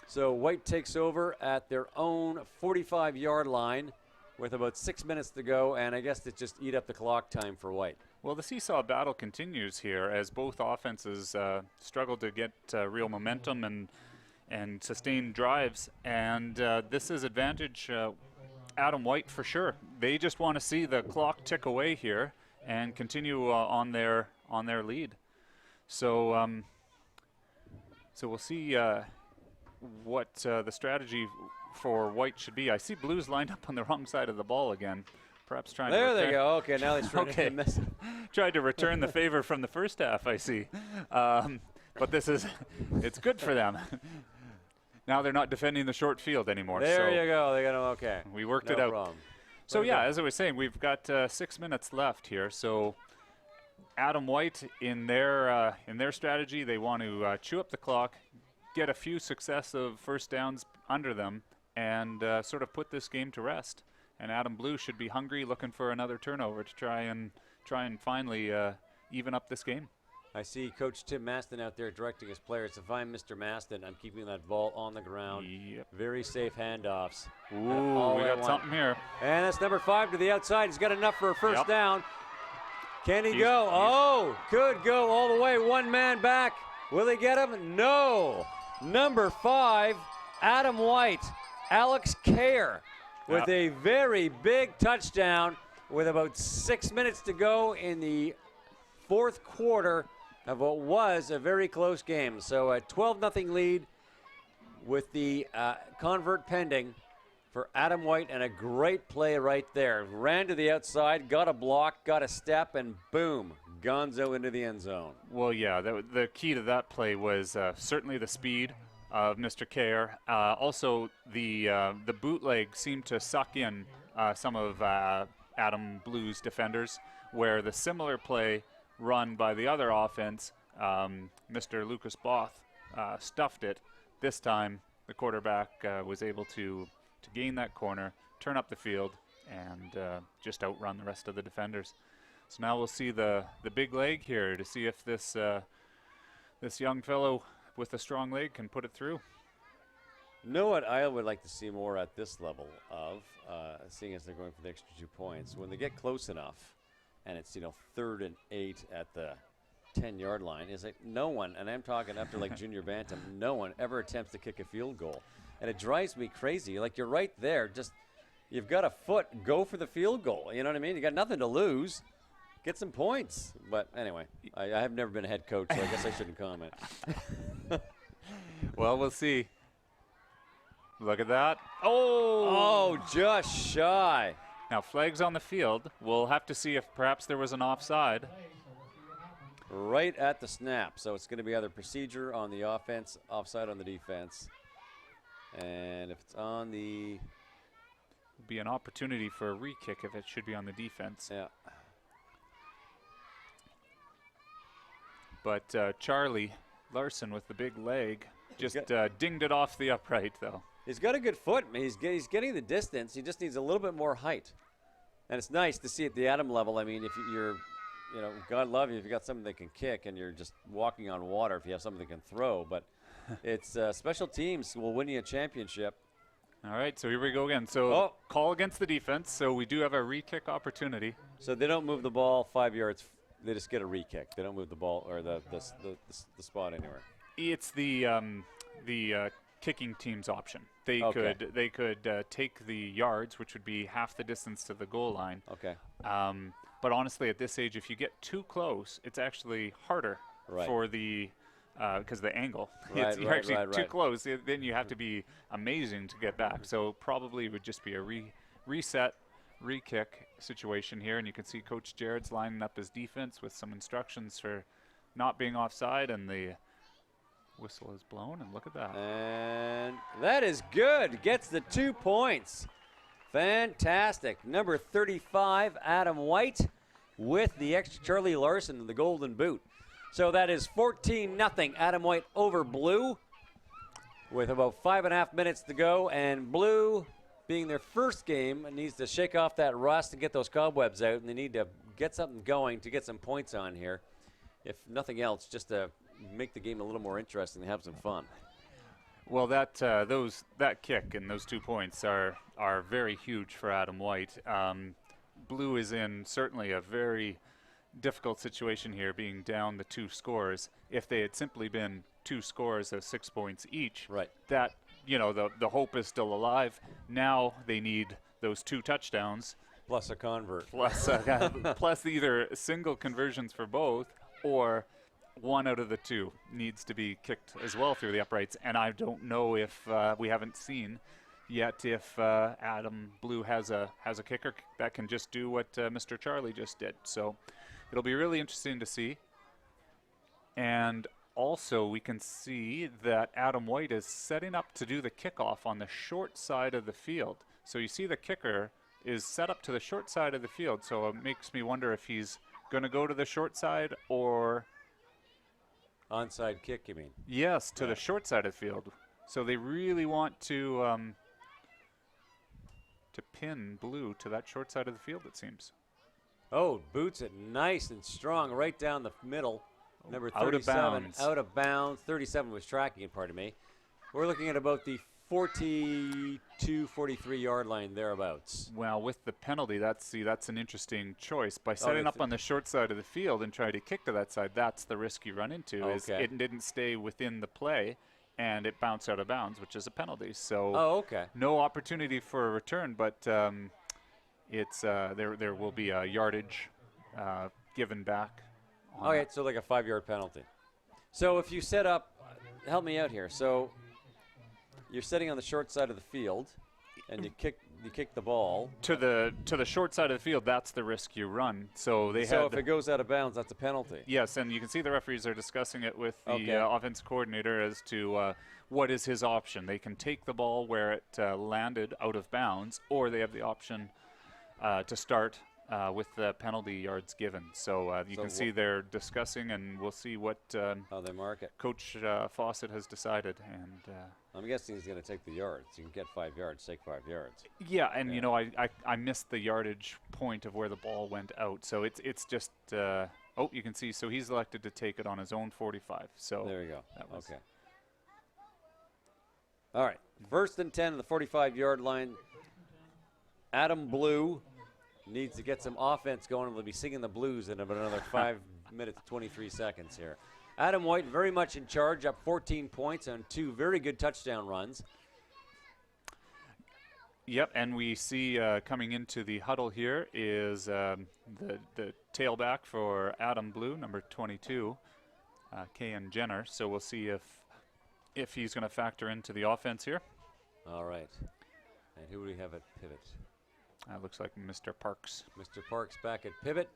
So White takes over at their own 45-yard line with about 6 minutes to go, and I guess they just eat up the clock time for White. Well, the seesaw battle continues here as both offenses struggle to get real momentum and sustain drives, and this is advantage Adam White for sure. They just want to see the clock tick away here and continue on their lead. So so we'll see what the strategy for White should be. I see Blues lined up on the wrong side of the ball again. Perhaps trying there to they go. Okay, now he's trying okay. to miss it. Tried to return the favor from the first half, I see. But it's good for them. Now they're not defending the short field anymore. There so you go. They got him. Okay. We worked No it out. problem. So Very yeah, good. as I was saying, we've got 6 minutes left here. So Adam White in their strategy, they want to chew up the clock, get a few successive first downs under them, and sort of put this game to rest. And Adam Blue should be hungry, looking for another turnover to try and finally even up this game. I see Coach Tim Maston out there directing his players. If I'm Mr. Maston, I'm keeping that ball on the ground. Yep. Very safe handoffs. Ooh, we got something here. And that's number 5 to the outside. He's got enough for a first down. Can he go? Could go all the way. One man back. Will he get him? No. Number 5, Adam White. Alex Kerr with a very big touchdown with about 6 minutes to go in the fourth quarter of what was a very close game. So a 12-0 lead with the convert pending for Adam White, and a great play right there. Ran to the outside, got a block, got a step, and boom, gonzo into the end zone. Well, yeah, the key to that play was certainly the speed of Mr. Kerr. Also, the bootleg seemed to suck in some of Adam Blue's defenders, where the similar play run by the other offense, Mr. Lucas Both, stuffed it. This time, the quarterback was able to gain that corner, turn up the field, and just outrun the rest of the defenders. So now we'll see the big leg here to see if this this young fellow with a strong leg can put it through. Know what I would like to see more at this level of, seeing as they're going for the extra 2 points, when they get close enough, and it's 3rd and 8 at the 10-yard line, is like no one, and I'm talking up to like junior bantam, no one ever attempts to kick a field goal. And it drives me crazy. Like, you're right there. Just, you've got a foot. Go for the field goal. You know what I mean? You got nothing to lose. Get some points. But anyway, I have never been a head coach, so I guess I shouldn't comment. Well, we'll see. Look at that. Oh! Oh, just shy. Now, flags on the field. We'll have to see if perhaps there was an offside. Right at the snap. So it's going to be either procedure on the offense, offside on the defense. And if it's on the... Be an opportunity for a re-kick if it should be on the defense. Yeah. But Charlie Larson with the big leg just dinged it off the upright, though. He's got a good foot. He's getting the distance. He just needs a little bit more height. And it's nice to see at the Adam level. I mean, if you're, God love you if you got something that can kick and you're just walking on water if you have something that can throw. But it's special teams will win you a championship. All right, so here we go again. So call against the defense. So we do have a re-kick opportunity. So they don't move the ball 5 yards. They just get a re-kick. They don't move the ball or the spot anywhere. It's the kicking team's option. They could take the yards, which would be half the distance to the goal line. Okay. But honestly, at this age, if you get too close, it's actually harder for the because the angle. You're actually too close. Then you have to be amazing to get back. So probably it would just be a reset, re-kick situation here. And you can see Coach Jared's lining up his defense with some instructions for not being offside, and the whistle is blown, and look at that. And that is good. Gets the 2 points. Fantastic. Number 35, Adam White, with the extra Charlie Larson in the golden boot. So that is 14-0 Adam White over Blue with about 5.5 minutes to go. And Blue, being their first game, needs to shake off that rust and get those cobwebs out. And they need to get something going to get some points on here. If nothing else, just to make the game a little more interesting and have some fun. Well, that kick and those 2 points are very huge for Adam White. Blue is in certainly a very difficult situation here, being down the 2 scores. If they had simply been 2 scores of 6 points each, that the hope is still alive. Now they need those 2 touchdowns plus a convert, plus either single conversions for both, or 1 out of the 2 needs to be kicked as well through the uprights. And I don't know if we haven't seen yet if Adam Blue has a kicker that can just do what Mr. Charlie just did. So it'll be really interesting to see. And also we can see that Adam White is setting up to do the kickoff on the short side of the field. So you see the kicker is set up to the short side of the field. So it makes me wonder if he's going to go to the short side or... Onside kick, you mean? Yes, to the short side of the field. So they really want to pin Blue to that short side of the field, it seems. Oh, boots it nice and strong right down the middle. Number 37, out of bounds. 37 was tracking it, pardon me. We're looking at about the 42, 43-yard line thereabouts. Well, with the penalty, that's an interesting choice. By setting up on the short side of the field and trying to kick to that side, that's the risk you run into. Is it didn't stay within the play, and it bounced out of bounds, which is a penalty. So Oh, okay. no opportunity for a return, but it's there will be a yardage given back. Okay, so like a 5-yard penalty. So if you set up, help me out here. So you're sitting on the short side of the field, and you kick the ball. To the short side of the field, that's the risk you run. So if it goes out of bounds, that's a penalty. Yes, and you can see the referees are discussing it with the Okay. offensive coordinator as to what is his option. They can take the ball where it landed out of bounds, or they have the option to start with the penalty yards given. So you can see they're discussing, and we'll see what How they mark it. Coach Fawcett has decided. And I'm guessing he's going to take the yards. You can get 5 yards, take 5 yards. yeah, and you know, I missed the yardage point of where the ball went out. So it's just oh, you can see. So he's elected to take it on his own 45. So There you go. that was- Okay. All right. 1st and 10 on the 45-yard line. Adam Blue needs to get some offense going. We'll be singing the blues in about another 5 minutes, 23 seconds here. Adam White very much in charge, up 14 points on 2 very good touchdown runs. Yep, and we see coming into the huddle here is the tailback for Adam Blue, number 22, Kayan Jenner. So we'll see if he's going to factor into the offense here. All right. And who do we have at pivot? Looks like Mr. Parks. Mr. Parks back at pivot,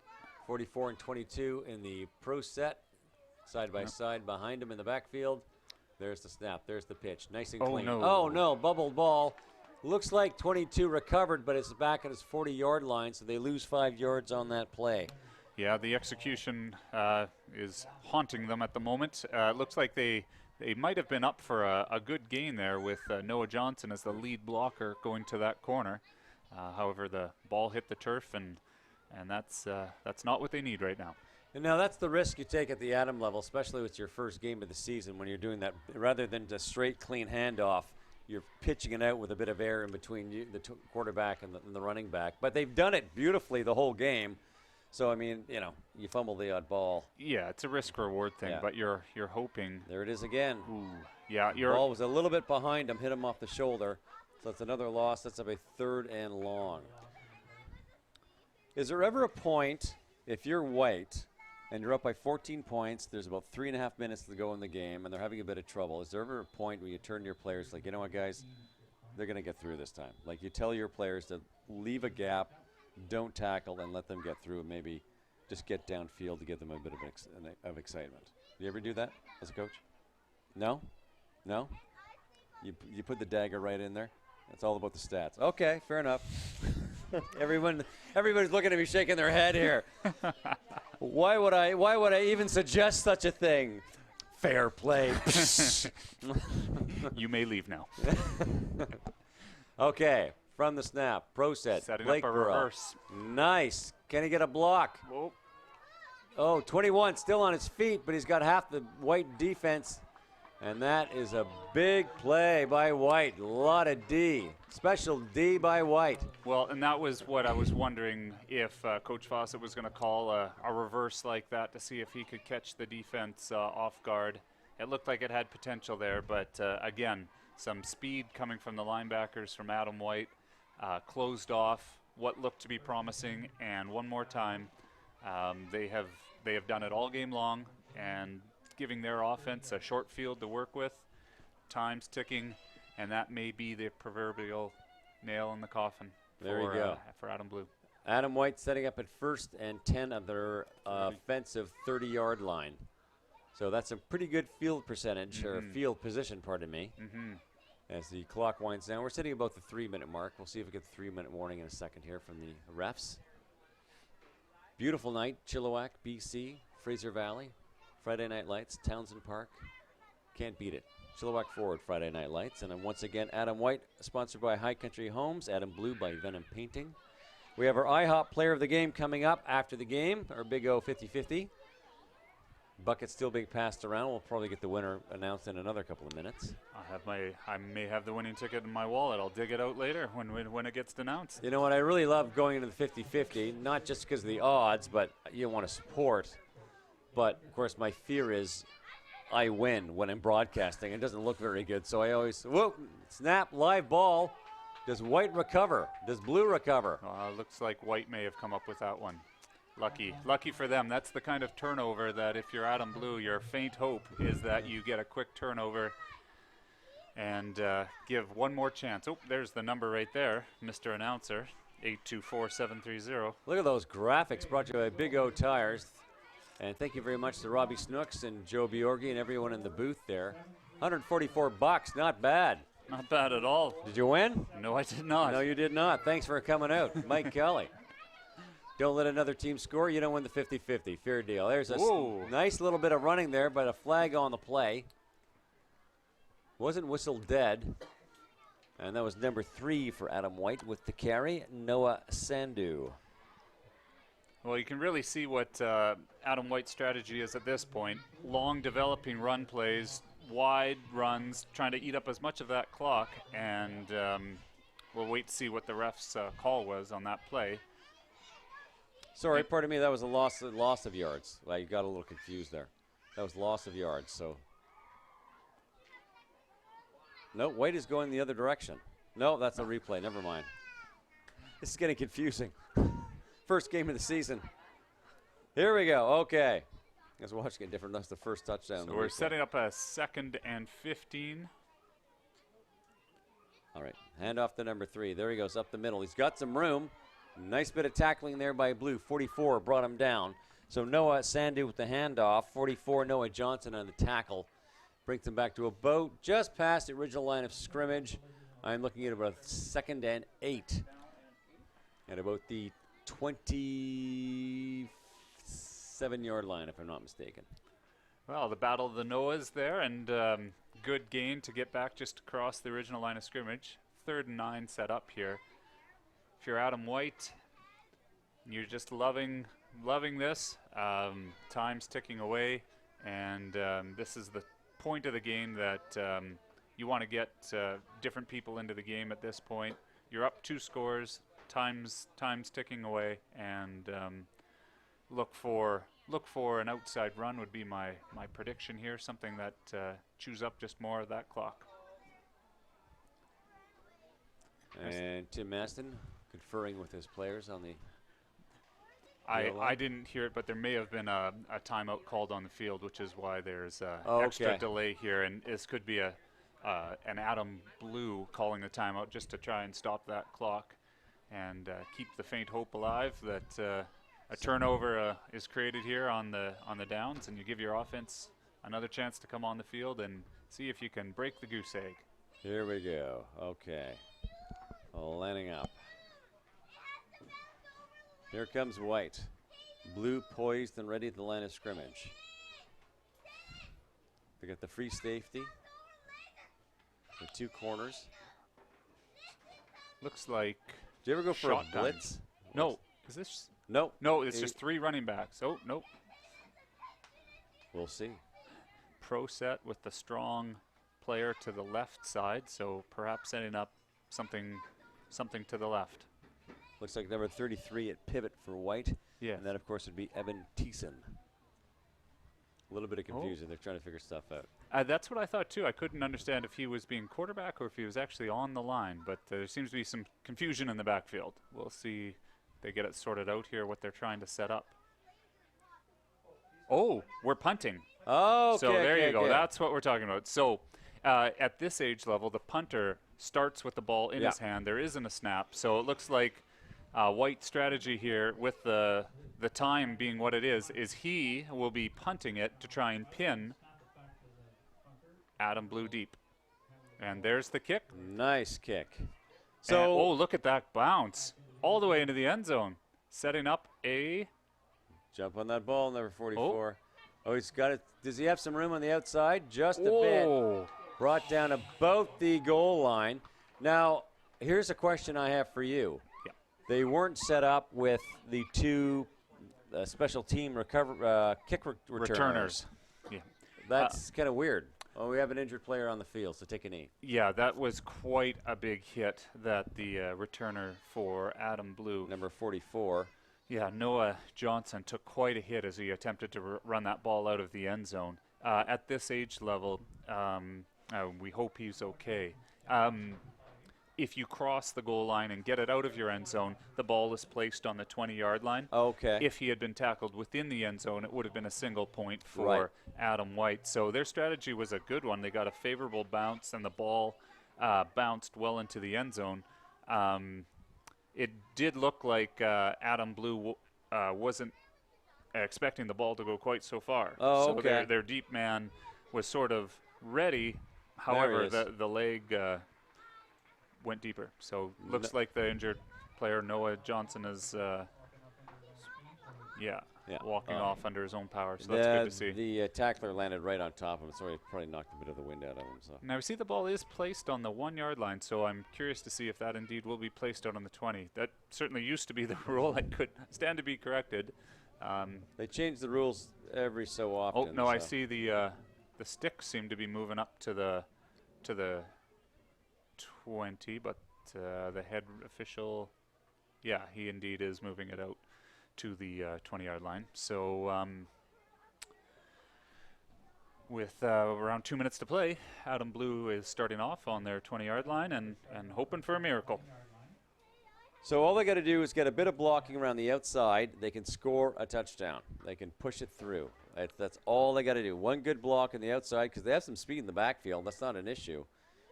44 and 22 in the pro set, side by side behind him in the backfield. There's the snap. There's the pitch. Nice and Oh, clean. no. Oh, no. Bubbled ball. Looks like 22 recovered, but it's back at his 40-yard line, so they lose 5 yards on that play. Yeah, the execution is haunting them at the moment. It looks like they might have been up for a good gain there with Noah Johnson as the lead blocker going to that corner. However, the ball hit the turf, and that's not what they need right now. And now that's the risk you take at the Adam level, especially with your first game of the season when you're doing that. Rather than just straight, clean handoff, you're pitching it out with a bit of air in between the quarterback and the running back. But they've done it beautifully the whole game. So, I mean, you know, you fumble the odd ball. Yeah, it's a risk-reward thing, Yeah. but you're hoping. There it is again. Ooh, yeah, The ball was a little bit behind him, hit him off the shoulder. So that's another loss. That's up a 3rd and long. Is there ever a point, if you're White and you're up by 14 points, there's about 3.5 minutes to go in the game, and they're having a bit of trouble, is there ever a point where you turn to your players like, you know what, guys, they're going to get through this time? Like you tell your players to leave a gap, don't tackle, and let them get through, and maybe just get downfield to give them a bit of excitement. Do you ever do that as a coach? No? No? You put the dagger right in there? It's all about the stats. Okay, fair enough. Everybody's looking at me shaking their head here. Why would I even suggest such a thing? Fair play. You may leave now. Okay, from the snap, pro set. Setting Blake up a Burrow. reverse. Nice. Can he get a block? Whoa. Oh, 21 still on his feet, but he's got half the White defense. And that is a big play by White. A lot of D. Special D by White. Well, and that was what I was wondering if Coach Fawcett was going to call a reverse like that to see if he could catch the defense off guard. It looked like it had potential there, but again, some speed coming from the linebackers from Adam White. Closed off what looked to be promising, and one more time, they have done it all game long, and giving their offense a short field to work with, time's ticking, and that may be the proverbial nail in the coffin. There you go. For Adam Blue. Adam White setting up at 1st and 10 of their offensive 30-yard line. So that's a pretty good field percentage, or field position, pardon me. As the clock winds down, we're sitting about the 3-minute mark. We'll see if we get the 3-minute warning in a second here from the refs. Beautiful night, Chilliwack, BC, Fraser Valley. Friday Night Lights, Townsend Park. Can't beat it. Chilliwack Forward Friday Night Lights. And then once again, Adam White, sponsored by High Country Homes. Adam Blue by Venom Painting. We have our IHOP Player of the Game coming up after the game, our Big O 50-50. Bucket still being passed around. We'll probably get the winner announced in another couple of minutes. I may have the winning ticket in my wallet. I'll dig it out later when it gets announced. You know what? I really love going into the 50-50, not just because of the odds, but you want to support. But, of course, my fear is I win when I'm broadcasting. It doesn't look very good, so I always, whoa, snap, live ball. Does white recover? Does blue recover? Looks like white may have come up with that one. Lucky for them. That's the kind of turnover that if you're Adam Blue, your faint hope is that you get a quick turnover and give one more chance. Oh, there's the number right there, Mr. Announcer, 824-730. Look at those graphics brought to you by Big O Tires. And thank you very much to Robbie Snooks and Joe Biorgi and everyone in the booth there. $144, not bad. Not bad at all. Did you win? No, I did not. No, you did not. Thanks for coming out. Mike Kelly. Don't let another team score. You don't win the 50-50. Fair deal. There's a nice little bit of running there, but a flag on the play. Wasn't whistled dead. And that was number 3 for Adam White with the carry, Noah Sandu. Well, you can really see what Adam White's strategy is at this point. Long developing run plays, wide runs, trying to eat up as much of that clock, and we'll wait to see what the ref's call was on that play. Sorry, pardon me, that was a loss of yards. Well, you got a little confused there. That was loss of yards, so. No, White is going the other direction. No, that's a replay, never mind. This is getting confusing. First game of the season. Here we go, okay. I was watching it different, that's the first touchdown. So we're setting up a 2nd and 15. All right, hand off to number 3. There he goes, up the middle. He's got some room. Nice bit of tackling there by Blue. 44 brought him down. So Noah Sandu with the handoff. 44, Noah Johnson on the tackle. Brings him back to about just past the original line of scrimmage. I'm looking at about 2nd and 8. At about the 27-yard line, if I'm not mistaken. Well, the battle of the Noahs there, and good gain to get back just across the original line of scrimmage. 3rd and 9 set up here. If you're Adam White, you're just loving this. Time's ticking away, and this is the point of the game that you want to get different people into the game at this point. You're up 2 scores, time's ticking away, and look for an outside run would be my prediction here, something that chews up just more of that clock. And Tim Maston conferring with his players on the I didn't hear it, but there may have been a timeout called on the field, which is why there's extra delay here, and this could be an Adam Blue calling the timeout just to try and stop that clock and keep the faint hope alive that a turnover is created here on the downs, and you give your offense another chance to come on the field and see if you can break the goose egg. Here we go. Okay. Lining up. Here comes White. Blue poised and ready at the line of scrimmage. They got the free safety. The 2 corners. Looks like. Do you ever go for shotgun. a blitz? No. Is this? Nope. No, it's just 3 running backs. Oh, nope. We'll see. Pro set with the strong player to the left side, so perhaps setting up something to the left. Looks like number 33 at pivot for White. Yeah. And that, of course, would be Evan Thiessen. A little bit of confusion. They're trying to figure stuff out. That's what I thought, too. I couldn't understand if he was being quarterback or if he was actually on the line, but there seems to be some confusion in the backfield. We'll see if they get it sorted out here, what they're trying to set up. Oh, we're punting. Oh, okay. So there you go. Okay. That's what we're talking about. So at this age level, the punter starts with the ball in his hand. There isn't a snap. So it looks like White's strategy here with the time being what it is he will be punting it to try and pin Adam Blue deep. And there's the kick. Nice kick. So oh, look at that bounce all the way into the end zone. Setting up a jump on that ball, number 44. Oh, he's got it. Does he have some room on the outside? Just a bit. Brought down about the goal line. Now, here's a question I have for you. Yeah. They weren't set up with the 2 special team kick returners. Yeah. That's kind of weird. Oh, we have an injured player on the field, so take a knee. Yeah, that was quite a big hit that the returner for Adam Blue. Number 44. Yeah, Noah Johnson took quite a hit as he attempted to run that ball out of the end zone. at this age level, we hope he's okay. If you cross the goal line and get it out of your end zone, the ball is placed on the 20-yard line. Okay. If he had been tackled within the end zone, it would have been a single point for Right. Adam White. So their strategy was a good one. They got a favorable bounce, and the ball bounced well into the end zone. It did look like Adam Blue wasn't expecting the ball to go quite so far. Oh, so okay. their deep man was sort of ready. There However, he is. the leg went deeper. So looks like the injured player, Noah Johnson, is walking off under his own power. So that's good to see. The tackler landed right on top of him, so he probably knocked a bit of the wind out of him. So. Now we see the ball is placed on the 1-yard line, so I'm curious to see if that indeed will be placed out on the 20. That certainly used to be the rule. I could stand to be corrected. They change the rules every so often. Oh no, I see the sticks seem to be moving up to the 20, but the head official, yeah, he indeed is moving it out to the 20-yard line. So with around 2 minutes to play, Adam Blue is starting off on their 20-yard line and hoping for a miracle. So all they got to do is get a bit of blocking around the outside. They can score a touchdown. They can push it through. That's all they got to do. One good block on the outside because they have some speed in the backfield. That's not an issue.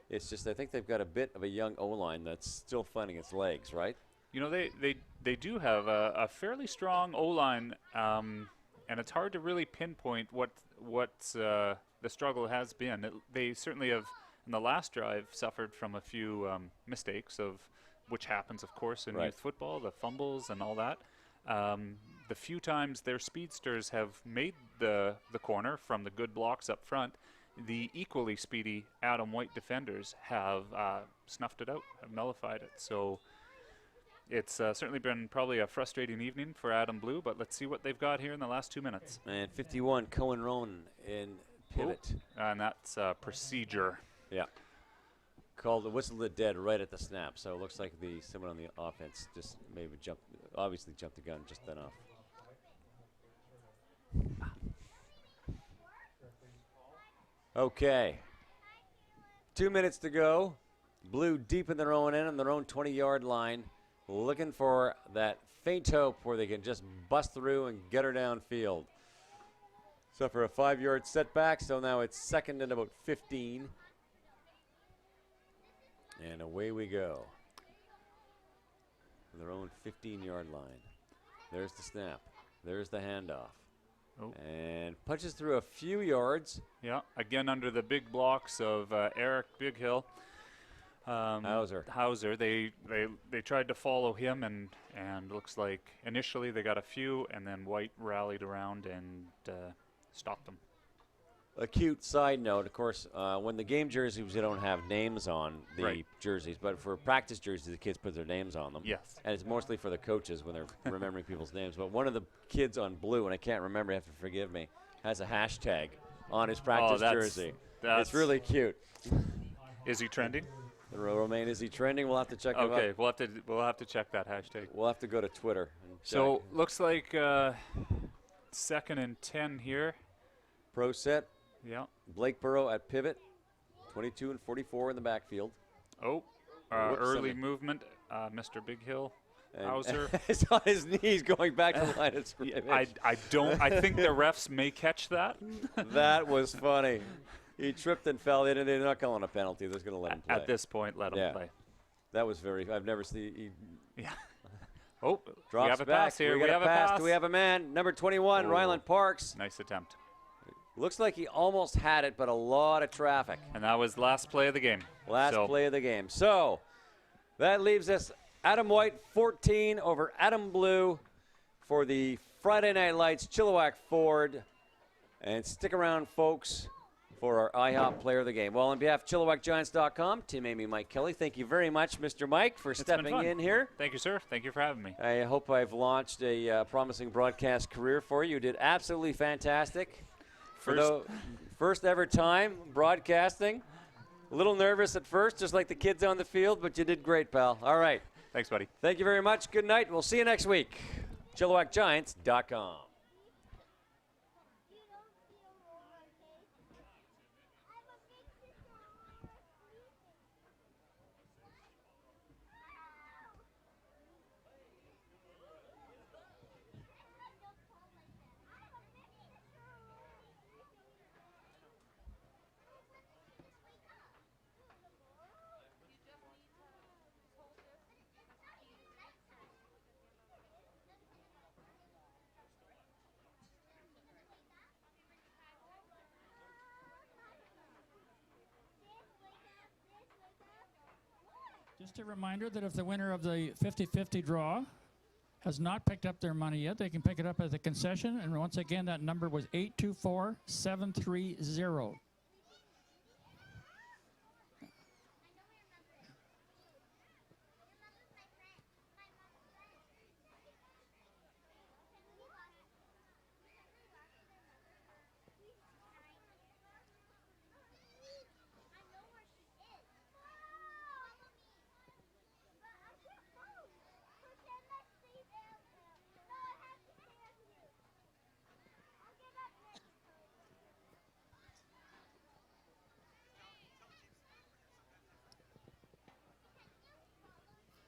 It's just I think they've got a bit of a young O-line that's still finding its legs, right? You know, they do have a fairly strong O-line, and it's hard to really pinpoint what the struggle has been. They certainly have, in the last drive, suffered from a few mistakes, which happens, of course, in Right. youth football, the fumbles and all that. The few times their speedsters have made the corner from the good blocks up front, the equally speedy Adam White defenders have snuffed it out, have nullified it. So it's certainly been probably a frustrating evening for Adam Blue, but let's see what they've got here in the last 2 minutes. And 51, Cohen Rowan in pivot. And that's procedure. Yeah. Called the whistle the dead right at the snap. So it looks like someone on the offense just maybe obviously jumped the gun just enough. Okay. 2 minutes to go. Blue deep in their own end on their own 20-yard line, looking for that faint hope where they can just bust through and get her downfield. So for a 5-yard setback, so now it's second and about 15. And away we go. Their own 15-yard line. There's the snap. There's the handoff. Oh. And punches through a few yards. Yeah, again under the big blocks of Eric Bighill. Hauser. They tried to follow him, and looks like initially they got a few, and then White rallied around and stopped them. A cute side note, of course, when the game jerseys, they don't have names on the Right. jerseys, but for practice jerseys, the kids put their names on them. Yes. And it's mostly for the coaches when they're remembering people's names. But one of the kids on blue, and I can't remember, you have to forgive me, has a hashtag on his practice jersey. It's really cute. Is he trending? Romaine, is he trending? We'll have to check him out. Okay, we'll have to check that hashtag. We'll have to go to Twitter. And So check. looks like 2nd and 10 here. Pro set. Yeah. Blake Burrow at pivot. 22 and 44 in the backfield. Oh, Whoops, early somebody- movement. Mr. Bighill. And Hauser. it's on his knees going back to the line of scrimmage. I think the refs may catch that. That was funny. He tripped and fell in, and they're not calling a penalty. They're going to let him play. At this point, let him play. That was I've never seen. Yeah. Oh, Drops we have a back. pass here. We We got have a a pass. pass. Do we have a man? Number 21, Oh. Ryland Parks. Nice attempt. Looks like he almost had it, but a lot of traffic. And that was last play of the game. Last play of the game. So that leaves us Adam White 14 over Adam Blue for the Friday Night Lights Chilliwack Ford. And stick around, folks, for our IHOP player of the game. Well, on behalf of ChilliwackGiants.com, Tim, Amy, Mike Kelly, thank you very much, Mr. Mike, for It's been stepping fun. in here. Thank you, sir. Thank you for having me. I hope I've launched a promising broadcast career for you. You did absolutely fantastic. First ever time broadcasting. A little nervous at first, just like the kids on the field, but you did great, pal. All right. Thanks, buddy. Thank you very much. Good night. We'll see you next week. ChilliwackGiants.com. Just a reminder that if the winner of the 50-50 draw has not picked up their money yet, they can pick it up at the concession. And once again, that number was 824-730.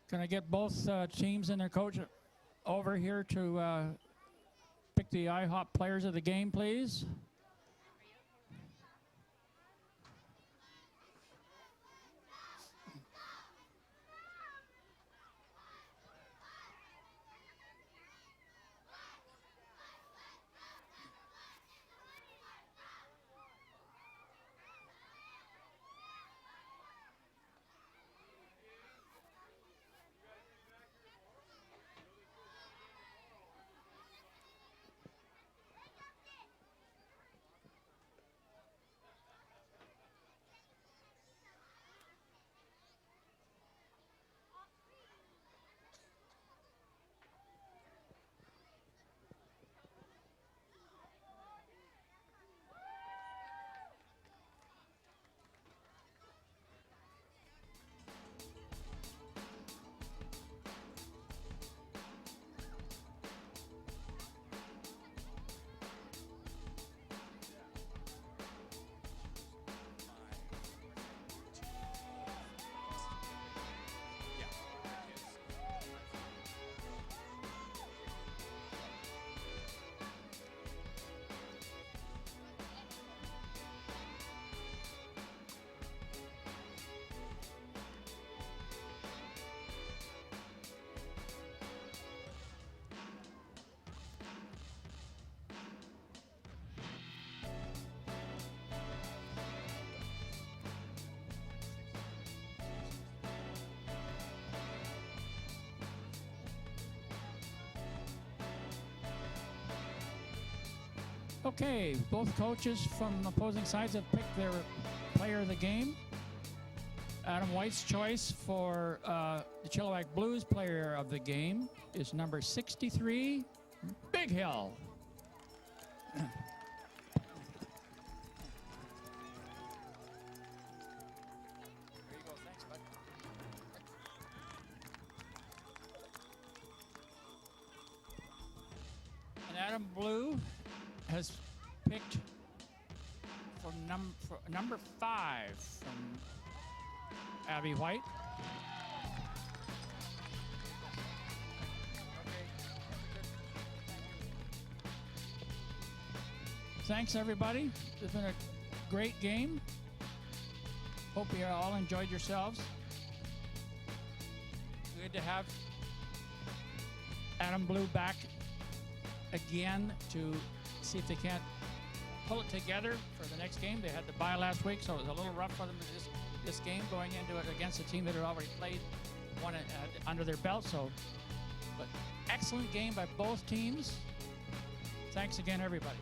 Can I get both teams and their coach over here to pick the IHOP players of the game, please? Okay, both coaches from opposing sides have picked their player of the game. Adam White's choice for the Chilliwack Blues player of the game is number 63, Big Hill. And Adam Blue has picked for number 5 from Abby White. Thanks, everybody. It's been a great game. Hope you all enjoyed yourselves. Good to have Adam Blue back again to see if they can't pull it together for the next game. They had the bye last week, so it was a little rough for them this game going into it against a team that had already played one under their belt. So, but excellent game by both teams. Thanks again, everybody.